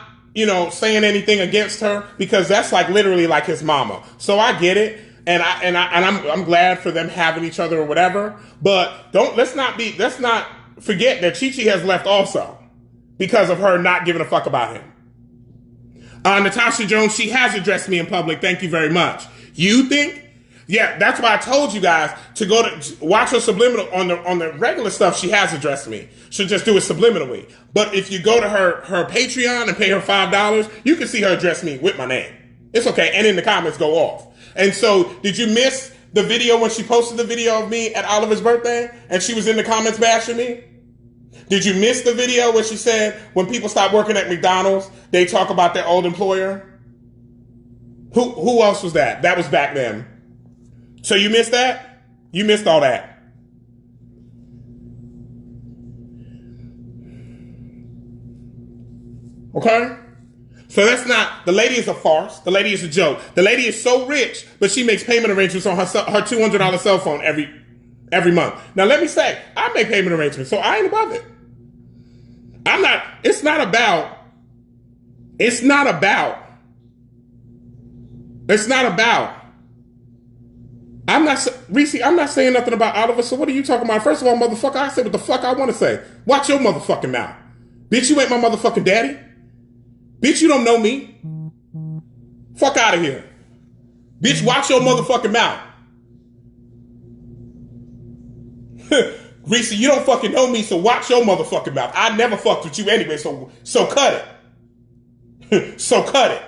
saying anything against her, because that's like literally like his mama. So I get it. And I'm glad for them having each other or whatever. But let's not forget that Chi-Chi has left also because of her not giving a fuck about him. Natasha Jones, she has addressed me in public. Thank you very much. You think? Yeah, that's why I told you guys to go to watch her subliminal on the regular stuff. She has addressed me. She'll just do it subliminally. But if you go to her Patreon and pay her $5, you can see her address me with my name. It's okay. And in the comments go off. And so, did you miss the video when she posted the video of me at Oliver's birthday and she was in the comments bashing me? Did you miss the video where she said when people stop working at McDonald's, they talk about their old employer? Who else was that? That was back then. So you missed that? You missed all that. Okay? So that's not, the lady is a farce. The lady is a joke. The lady is so rich, but she makes payment arrangements on her $200 cell phone every month. Now let me say, I make payment arrangements, so I ain't above it. It's not about, Reese, I'm not saying nothing about Oliver, so what are you talking about? First of all, motherfucker, I said what the fuck I want to say. Watch your motherfucking mouth. Bitch, you ain't my motherfucking daddy. Bitch, you don't know me. Fuck out of here. Bitch, watch your motherfucking mouth. Reese, you don't fucking know me, so watch your motherfucking mouth. I never fucked with you anyway, so cut it. So cut it.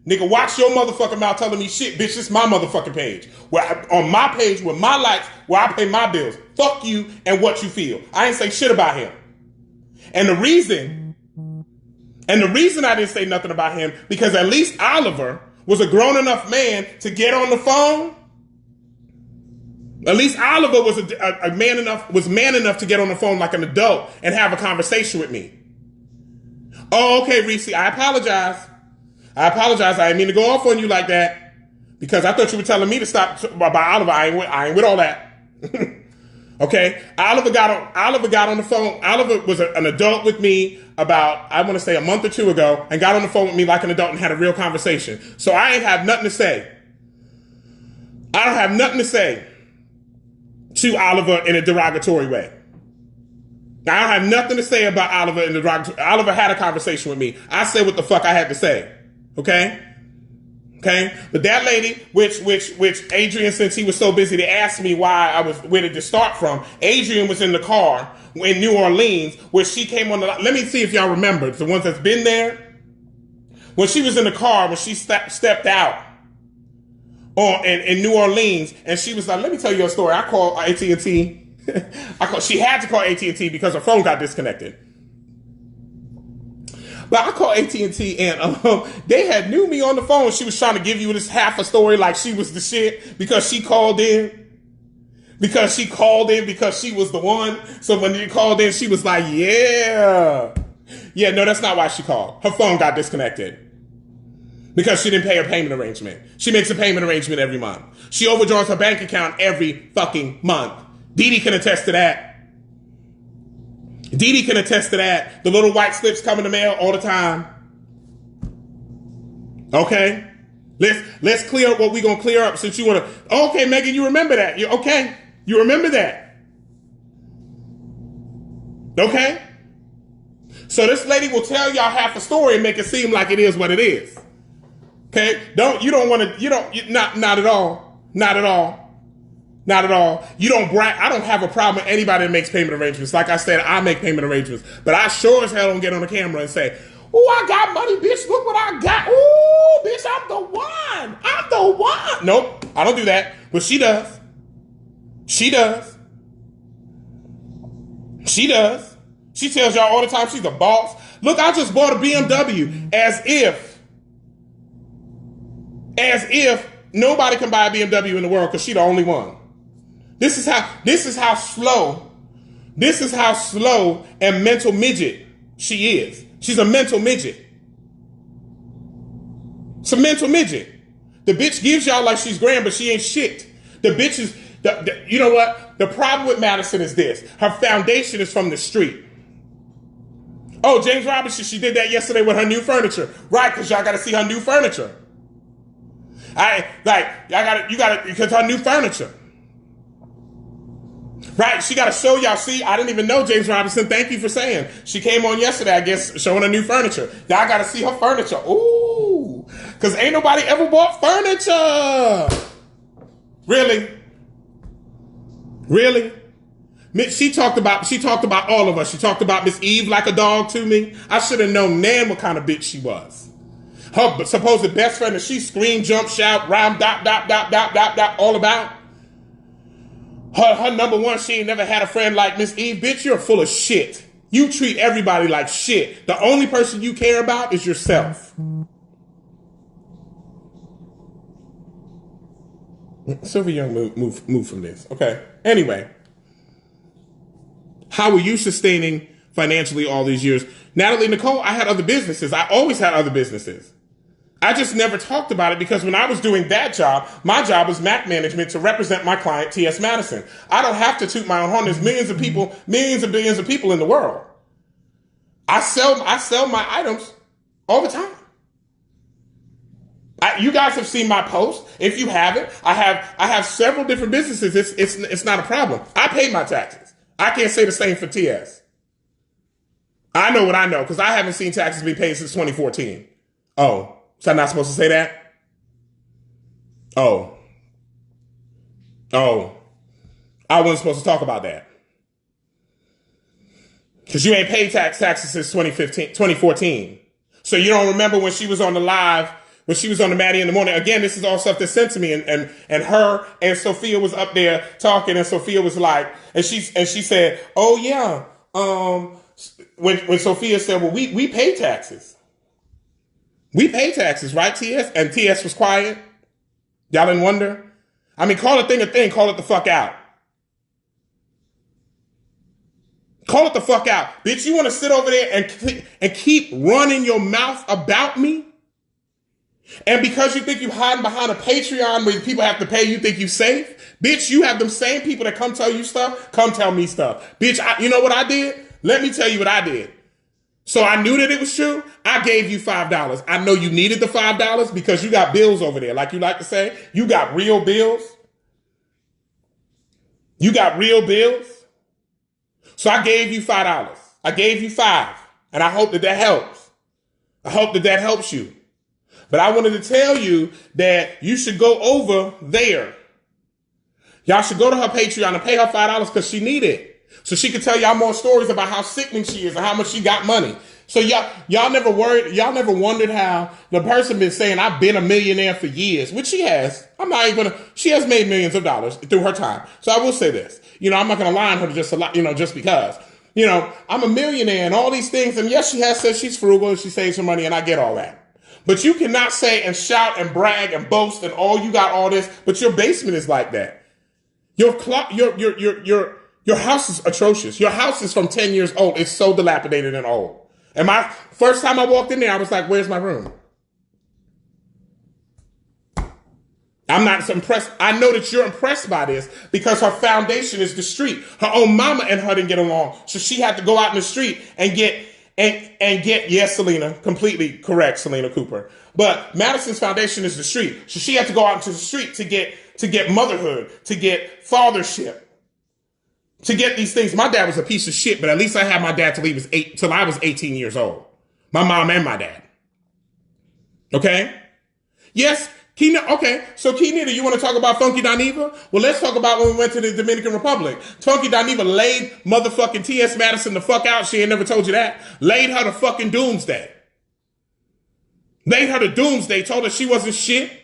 Nigga, watch your motherfucking mouth telling me shit, bitch. This is my motherfucking page. On my page with my likes, where I pay my bills. Fuck you and what you feel. I ain't say shit about him. And the reason I didn't say nothing about him, because at least Oliver was a grown enough man to get on the phone. At least Oliver was man enough to get on the phone like an adult and have a conversation with me. Oh, okay, Reese, I apologize. I didn't mean to go off on you like that, because I thought you were telling me to stop about Oliver. I ain't with all that. Okay, Oliver got on the phone. Oliver was an adult with me about, I want to say, a month or two ago, and got on the phone with me like an adult and had a real conversation. So I ain't have nothing to say. I don't have nothing to say to Oliver in a derogatory way. I don't have nothing to say about Oliver in the derogatory. Oliver had a conversation with me. I said what the fuck I had to say. Okay? But that lady, which Adrian, since he was so busy to ask me where did this start from, Adrian was in the car in New Orleans where she came on let me see if y'all remember, the ones that's been there. When she was in the car, when she stepped out in New Orleans, and she was like, let me tell you a story. I called AT&T. She had to call AT&T because her phone got disconnected. But I called AT&T and they had knew me on the phone. She was trying to give you this half a story like she was the shit because she called in. Because she was the one. So when you called in, she was like, yeah. Yeah, no, that's not why she called. Her phone got disconnected. Because she didn't pay her payment arrangement. She makes a payment arrangement every month. She overdraws her bank account every fucking month. Dee Dee can attest to that. Dee Dee can attest to that. The little white slips come in the mail all the time. Okay? Let's clear up what we're going to clear up since you want to. Okay, Megan, you remember that. Okay? You remember that. Okay? So this lady will tell y'all half a story and make it seem like it is what it is. Okay? Not at all. Not at all. Not at all. You don't brag. I don't have a problem with anybody that makes payment arrangements. Like I said, I make payment arrangements. But I sure as hell don't get on the camera and say, oh, I got money, bitch. Look what I got. Oh, bitch, I'm the one. I'm the one. Nope, I don't do that. But she does. She does. She does. She tells y'all all the time she's the boss. Look, I just bought a BMW as if nobody can buy a BMW in the world because she's the only one. This is how slow and mental midget she is. She's a mental midget. It's a mental midget. The bitch gives y'all like she's grand, but she ain't shit. The bitch is, you know what? The problem with Madison is this. Her foundation is from the street. Oh, James Robinson, she did that yesterday with her new furniture. Right, because y'all got to see her new furniture. Because her new furniture. Right, she got to show y'all. See, I didn't even know James Robinson. Thank you for saying. She came on yesterday, I guess, showing her new furniture. Y'all got to see her furniture. Ooh, because ain't nobody ever bought furniture. Really? She talked about all of us. She talked about Miss Eve like a dog to me. I should have known nan what kind of bitch she was. Her supposed best friend that she scream, jump, shout, rhyme, dot, all about. Her number one, she ain't never had a friend like Miss Eve. Bitch, you're full of shit. You treat everybody like shit. The only person you care about is yourself. Sylvia Young, move from this. Okay. Anyway. How were you sustaining financially all these years? Natalie Nicole, I had other businesses. I always had other businesses. I just never talked about it because when I was doing that job, my job was Mac management to represent my client, T.S. Madison. I don't have to toot my own horn. There's millions and billions of people in the world. I sell my items all the time. You guys have seen my post. If you haven't, I have several different businesses. It's not a problem. I pay my taxes. I can't say the same for TS. I know what I know because I haven't seen taxes be paid since 2014. Oh, so I'm not supposed to say that? Oh, I wasn't supposed to talk about that. Because you ain't paid taxes since 2014. So you don't remember when she was on the live, when she was on the Maddie in the morning. Again, this is all stuff that's sent to me. And her and Sophia was up there talking, and Sophia was like, and she said, oh yeah. When Sophia said, well, we pay taxes. We pay taxes, right, TS? And TS was quiet. Y'all didn't wonder? I mean, call a thing, call it the fuck out. Call it the fuck out. Bitch, you want to sit over there and keep running your mouth about me? And because you think you're hiding behind a Patreon where people have to pay, you think you safe? Bitch, you have them same people that come tell you stuff, come tell me stuff. Bitch, you know what I did? Let me tell you what I did. So I knew that it was true. I gave you $5. I know you needed the $5 because you got bills over there. Like you like to say, you got real bills. You got real bills. So I gave you $5. I gave you $5. And I hope that helps. I hope that helps you. But I wanted to tell you that you should go over there. Y'all should go to her Patreon and pay her $5 because she need it. So she could tell y'all more stories about how sickening she is and how much she got money. So y'all never wondered how the person been saying I've been a millionaire for years, which she has. She has made millions of dollars through her time. So I will say this, I'm not going to lie on her just a lot, just because, I'm a millionaire and all these things. And yes, she has said she's frugal and she saves her money and I get all that. But you cannot say and shout and brag and boast and you got all this, but your basement is like that. Your house is atrocious. Your house is from 10 years old. It's so dilapidated and old. And my first time I walked in there, I was like, where's my room? I'm not impressed. I know that you're impressed by this because her foundation is the street. Her own mama and her didn't get along. So she had to go out in the street and get, yes, Selena, completely correct, Selena Cooper. But Madison's foundation is the street. So she had to go out into the street to get motherhood, to get fathership. To get these things. My dad was a piece of shit, but at least I had my dad till I was 18 years old. My mom and my dad. Okay? Yes, okay. So Kenita, you want to talk about Funky Dineva? Well, let's talk about when we went to the Dominican Republic. Funky Dineva laid motherfucking T.S. Madison the fuck out. She ain't never told you that. Laid her to fucking doomsday. Laid her to doomsday. Told her she wasn't shit.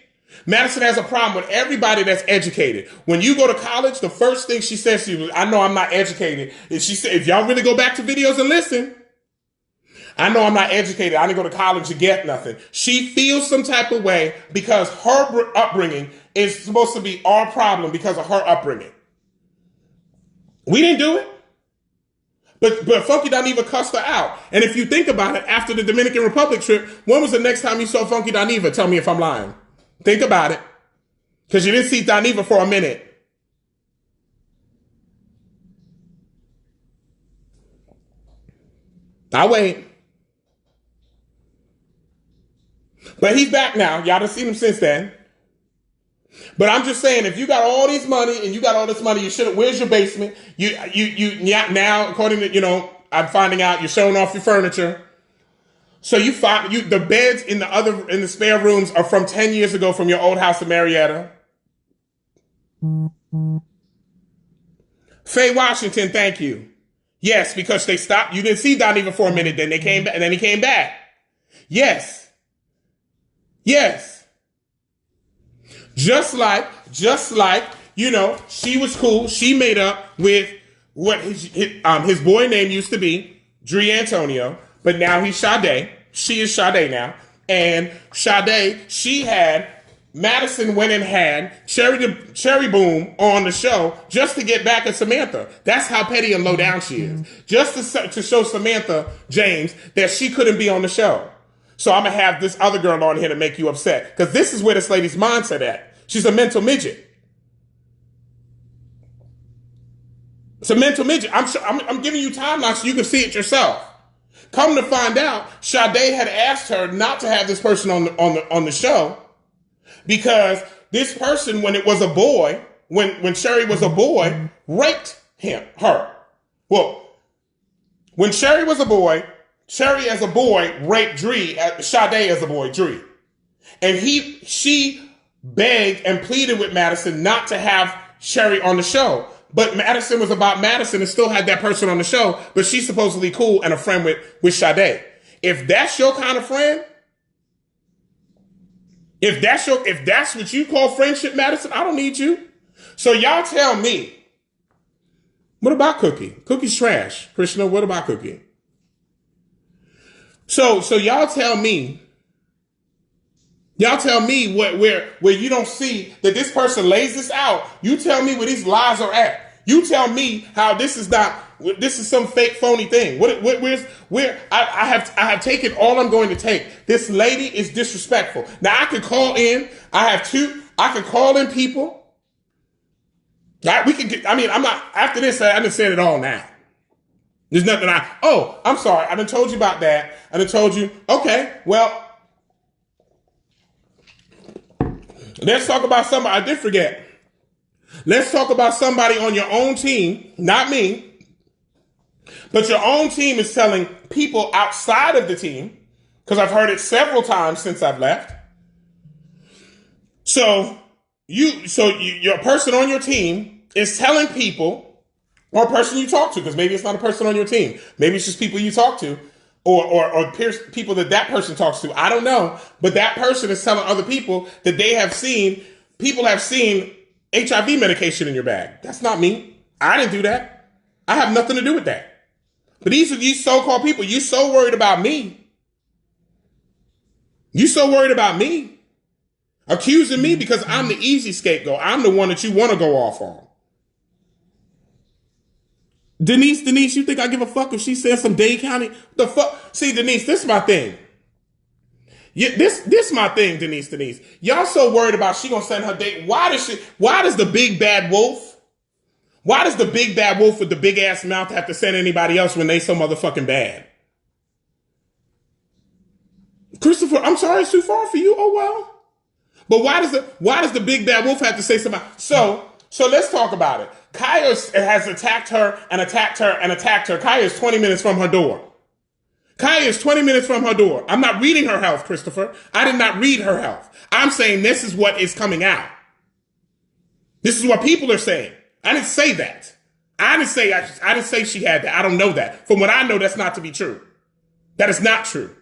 Madison has a problem with everybody that's educated. When you go to college, the first thing she says to you, I know I'm not educated. And she said, if y'all really go back to videos and listen, I know I'm not educated. I didn't go to college to get nothing. She feels some type of way because her upbringing is supposed to be our problem because of her upbringing. We didn't do it. But Funky Dineva cussed her out. And if you think about it, after the Dominican Republic trip, when was the next time you saw Funky Dineva? Tell me if I'm lying. Think about it. Because you didn't see Dineva for a minute. I'll wait. But he's back now. Y'all done seen him since then. But I'm just saying, if you got all this money and you got all this money, you should have. Where's your basement? Now, according to I'm finding out you're showing off your furniture. So you find the beds in the spare rooms are from 10 years ago from your old house in Marietta. Faye Washington, thank you. Yes, because they stopped. You didn't see Dineva for a minute, then they came back, and then he came back. Yes. Just like, she was cool. She made up with what his boy name used to be, Dre Antonio, but now he's Sade. She is Sade now. And Sade, she had, Madison went and had Cherry Boom on the show just to get back at Samantha. That's how petty and low down she is. Just to show Samantha James that she couldn't be on the show. So I'm going to have this other girl on here to make you upset. Because this is where this lady's mindset at. She's a mental midget. It's a mental midget. I'm giving you timelines so you can see it yourself. Come to find out, Sade had asked her not to have this person on the show because this person, when it was a boy, when Sherry was a boy, raped her. Well, when Sherry was a boy, Sherry as a boy raped Sade as a boy, Dre. And she begged and pleaded with Madison not to have Sherry on the show. But Madison was about Madison and still had that person on the show, but she's supposedly cool and a friend with Sade. If that's your kind of friend, if that's what you call friendship, Madison, I don't need you. So y'all tell me, what about Cookie? Cookie's trash. Krishna, what about Cookie? So y'all tell me where you don't see that this person lays this out. You tell me where these lies are at. You tell me how this is some fake phony thing. I have taken all I'm going to take. This lady is disrespectful. Now I could call in. I could call in people. I'm not, after this, I done said it all now. There's nothing I'm sorry. I done told you about that. I done told you, okay, well, let's talk about somebody. I did forget. Let's talk about somebody on your own team, not me, but your own team is telling people outside of the team, because I've heard it several times since I've left. So your person on your team is telling people, or a person you talk to, because maybe it's not a person on your team. Maybe it's just people you talk to, or people that person talks to. I don't know. But that person is telling other people that people have seen HIV medication in your bag. That's not me. I didn't do that. I have nothing to do with that. But these are these so-called people. You so worried about me. You so worried about me. Accusing me because I'm the easy scapegoat. I'm the one that you want to go off on. Denise, you think I give a fuck if she says some Dade County? The fuck? See, Denise, this is my thing. Yeah, this my thing, Denise. Y'all so worried about she gonna send her date. Why does the big bad wolf with the big ass mouth have to send anybody else when they so motherfucking bad? Christopher, I'm sorry it's too far for you. Oh well. But why does the big bad wolf have to say something? So let's talk about it. Kaya has attacked her and attacked her and attacked her. Kaya is 20 minutes from her door. I'm not reading her health, Christopher. I did not read her health. I'm saying this is what is coming out. This is what people are saying. I didn't say that. I didn't say she had that. I don't know that. From what I know, that's not to be true. That is not true.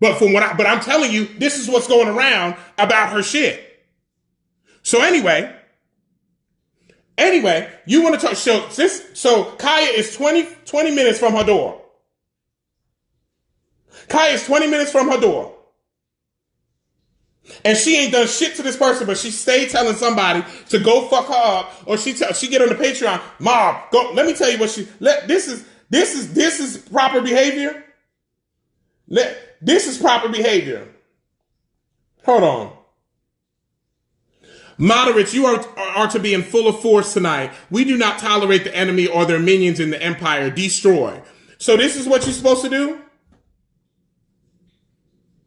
But I'm telling you, this is what's going around about her shit. So anyway, you want to talk, so Kaya is 20 minutes from her door. Kaya is 20 minutes from her door. And she ain't done shit to this person, but she stayed telling somebody to go fuck her up, or she get on the Patreon, Mom, go. Let me tell you what this is proper behavior. This is proper behavior. Hold on. Moderates, you are to be in full force tonight. We do not tolerate the enemy or their minions in the empire. Destroy. So this is what you're supposed to do?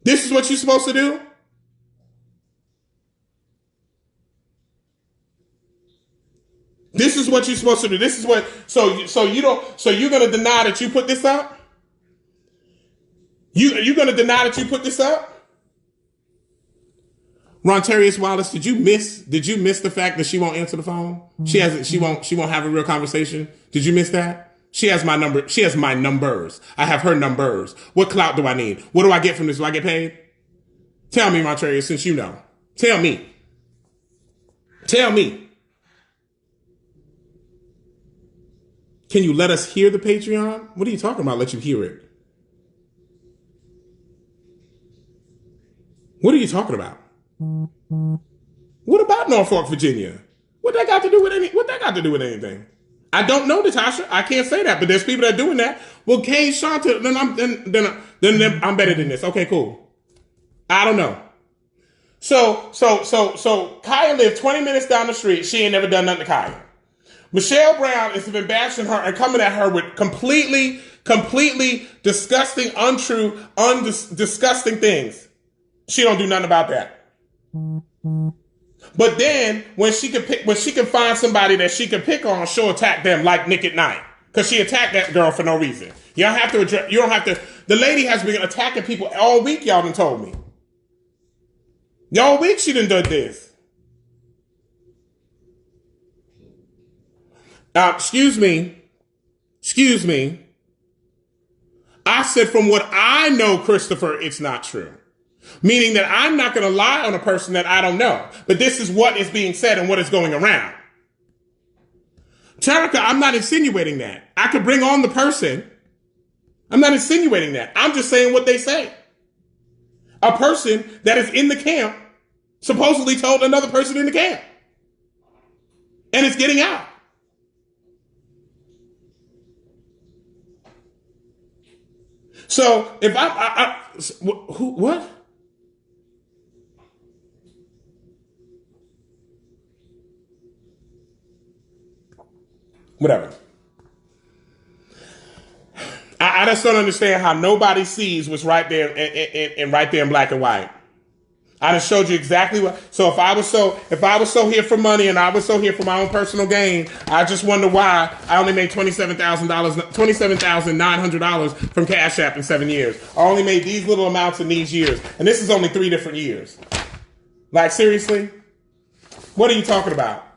This is what you're supposed to do? This is what you're supposed to do. This is what, so you're going to deny that you put this up? You're going to deny that you put this up? Rontarius Wallace, did you miss the fact that she won't answer the phone? She won't have a real conversation. Did you miss that? She has my number. She has my numbers. I have her numbers. What clout do I need? What do I get from this? Do I get paid? Tell me, Rontarius, since you know. Tell me. Can you let us hear the Patreon? What are you talking about? Let you hear it. What are you talking about? What about Norfolk, Virginia? What that got to do with anything? I don't know, Natasha. I can't say that, but there's people that are doing that. Well, Kay Shanta, then I'm better than this. Okay, cool. I don't know. So Kaya lived 20 minutes down the street. She ain't never done nothing to Kaya. Michelle Brown has been bashing her and coming at her with completely disgusting, untrue, disgusting things. She don't do nothing about that. But then when she can find somebody that she can pick on, she'll attack them like Nick at Night. Because she attacked that girl for no reason. You don't have to. The lady has been attacking people all week, y'all done told me. All week she done done this. Excuse me. I said from what I know, Christopher, it's not true. Meaning that I'm not going to lie on a person that I don't know. But this is what is being said and what is going around. Tarika, I'm not insinuating that. I could bring on the person. I'm not insinuating that. I'm just saying what they say. A person that is in the camp supposedly told another person in the camp. And it's getting out. So if what? Whatever. I just don't understand how nobody sees what's right there and right there in black and white. I just showed you exactly what. So if I was so here for money and I was so here for my own personal gain, I just wonder why I only made $27,900 from Cash App in 7 years. I only made these little amounts in these years, and this is only 3 different years. Like seriously, what are you talking about?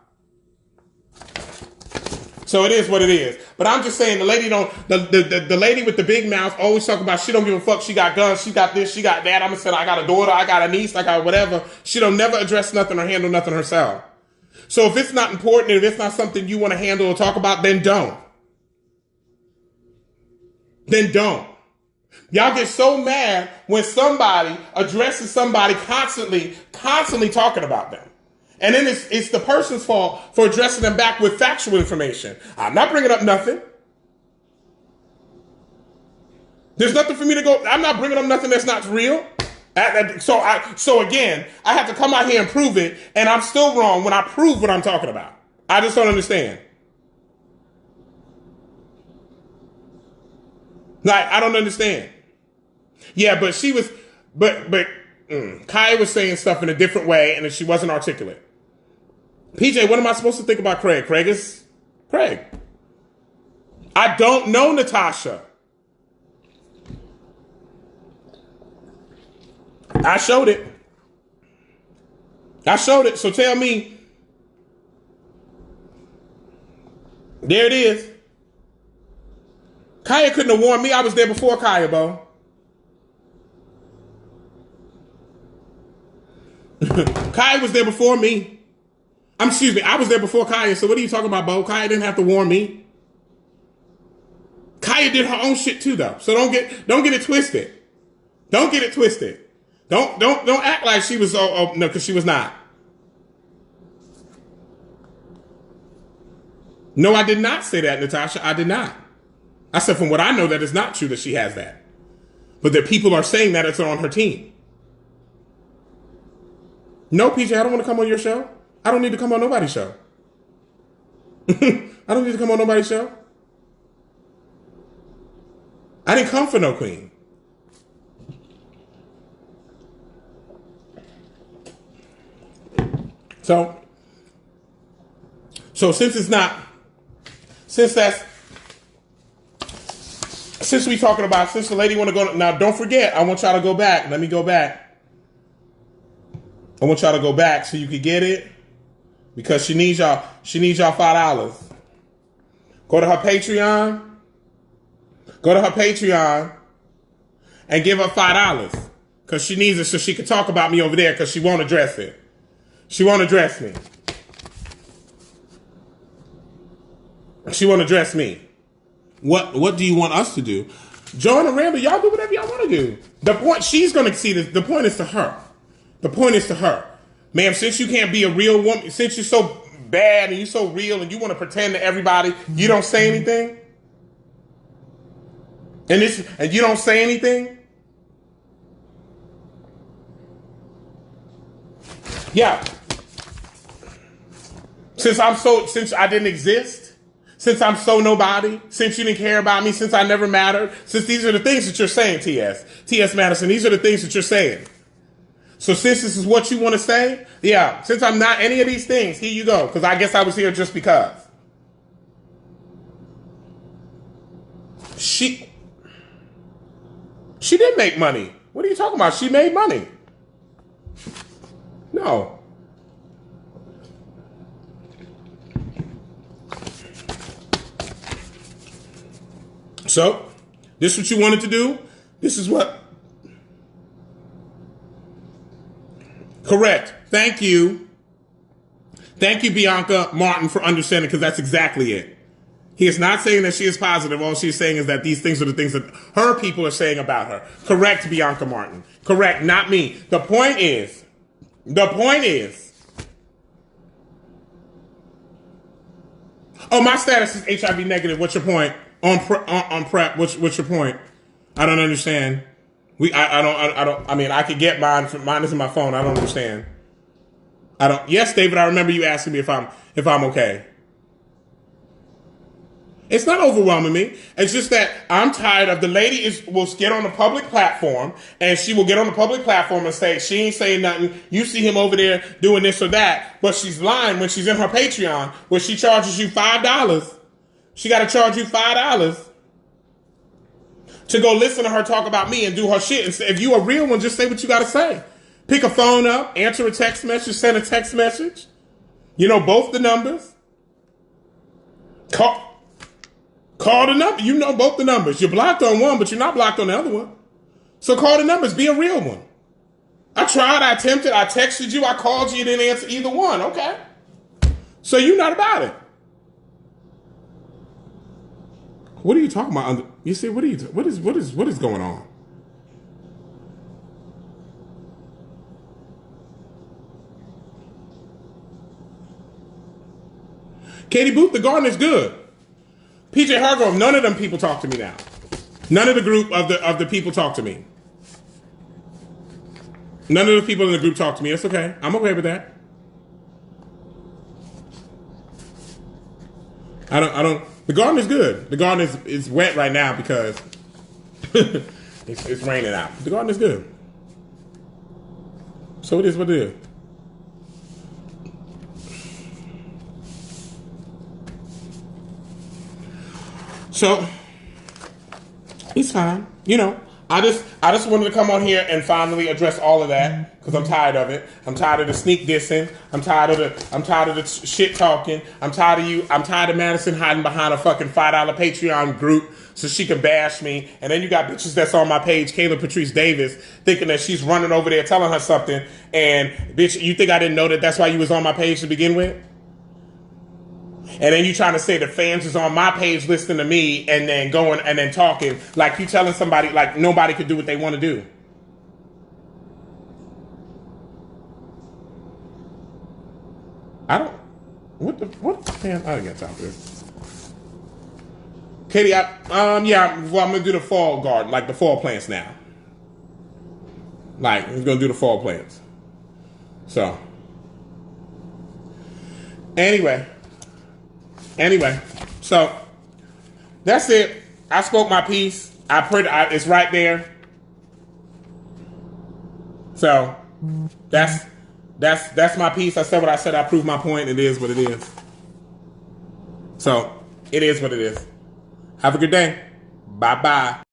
So it is what it is. But I'm just saying the lady the lady with the big mouth always talk about she don't give a fuck. She got guns. She got this. She got that. I'm going to say I got a daughter. I got a niece. I got whatever. She don't never address nothing or handle nothing herself. So if it's not important, if it's not something you want to handle or talk about, then don't. Then don't. Y'all get so mad when somebody addresses somebody constantly talking about them. And then it's the person's fault for addressing them back with factual information. I'm not bringing up nothing. There's nothing for me to go. I'm not bringing up nothing that's not real. So again, I have to come out here and prove it, and I'm still wrong when I prove what I'm talking about. I just don't understand. Like, I don't understand. Yeah, but she was, Kai was saying stuff in a different way, and she wasn't articulate. PJ, what am I supposed to think about Craig? Craig. I don't know, Natasha. I showed it. So tell me. There it is. Kaya couldn't have warned me. I was there before Kaya, Bo. Kaya was there before me. I was there before Kaya, so what are you talking about, Bo? Kaya didn't have to warn me. Kaya did her own shit too, though. So don't get it twisted. Don't get it twisted. Don't act like she was no, because she was not. No, I did not say that, Natasha. I did not. I said from what I know that it's not true that she has that. But that people are saying that it's on her team. No, PJ, I don't want to come on your show. I don't need to come on nobody's show. I don't need to come on nobody's show. I didn't come for no queen. So since it's not, since we talking about, since the lady want to go, now don't forget, I want y'all to go back. Let me go back. I want y'all to go back so you can get it, because she needs y'all $5. Go to her Patreon. Go to her Patreon and give her $5, because she needs it so she can talk about me over there, because she won't address it. She won't address me. She won't address me. What do you want us to do? Join and Randall, y'all do whatever y'all want to do. The point, she's going to see this. The point is to her. The point is to her. Ma'am, since you can't be a real woman, since you're so bad and you're so real and you want to pretend to everybody, you don't say anything? And you don't say anything? Yeah. Since I didn't exist, since I'm so nobody, since you didn't care about me, since I never mattered, since these are the things that you're saying, T.S. Madison, these are the things that you're saying. So since this is what you want to say, yeah, since I'm not any of these things, here you go, because I guess I was here just because. She did make money. What are you talking about? She made money. No. So, this is what you wanted to do? This is what? Correct. Thank you. Thank you, Bianca Martin, for understanding, because that's exactly it. He is not saying that she is positive. All she's saying is that these things are the things that her people are saying about her. Correct, Bianca Martin. Correct, not me. The point is, oh, my status is HIV negative. What's your point? On PrEP, what's your point? I don't understand. I mean, I could get mine is in my phone. I don't understand. Yes, David, I remember you asking me if I'm okay. It's not overwhelming me. It's just that I'm tired of the lady will get on a public platform, and she will get on the public platform and say she ain't saying nothing. You see him over there doing this or that, but she's lying when she's in her Patreon where she charges you $5. She got to charge you $5 to go listen to her talk about me and do her shit. And say, if you a real one, just say what you got to say. Pick a phone up, answer a text message, send a text message. You know both the numbers. Call the number. You know both the numbers. You're blocked on one, but you're not blocked on the other one. So call the numbers. Be a real one. I tried. I attempted. I texted you. I called you. You didn't answer either one. Okay. So you're not about it. What are you talking about? You see, what is going on? Katie Booth, the garden is good. PJ Hargrove, none of them people talk to me now. None of the group of the people talk to me. None of the people in the group talk to me. That's okay. I'm okay with that. I don't. The garden is good. The garden is wet right now because it's raining out. The garden is good. So it is what it is. So it's fine. You know, I just wanted to come on here and finally address all of that because I'm tired of it. I'm tired of the sneak dissing. I'm tired of the shit talking. I'm tired of you. I'm tired of Madison hiding behind a fucking $5 Patreon group so she can bash me. And then you got bitches that's on my page, Kayla Patrice Davis, thinking that she's running over there telling her something. And bitch, you think I didn't know that that's why you was on my page to begin with? And then you trying to say the fans is on my page listening to me and then going and then talking like you telling somebody like nobody could do what they want to do. What the man? I didn't get top there. Katie, yeah. Well, I'm gonna do the fall garden, like the fall plants now. Like we're gonna do the fall plants. So anyway, so that's it. I spoke my piece. I put it's right there. So that's my piece. I said what I said. I proved my point. It is what it is. So it is what it is. Have a good day. Bye bye.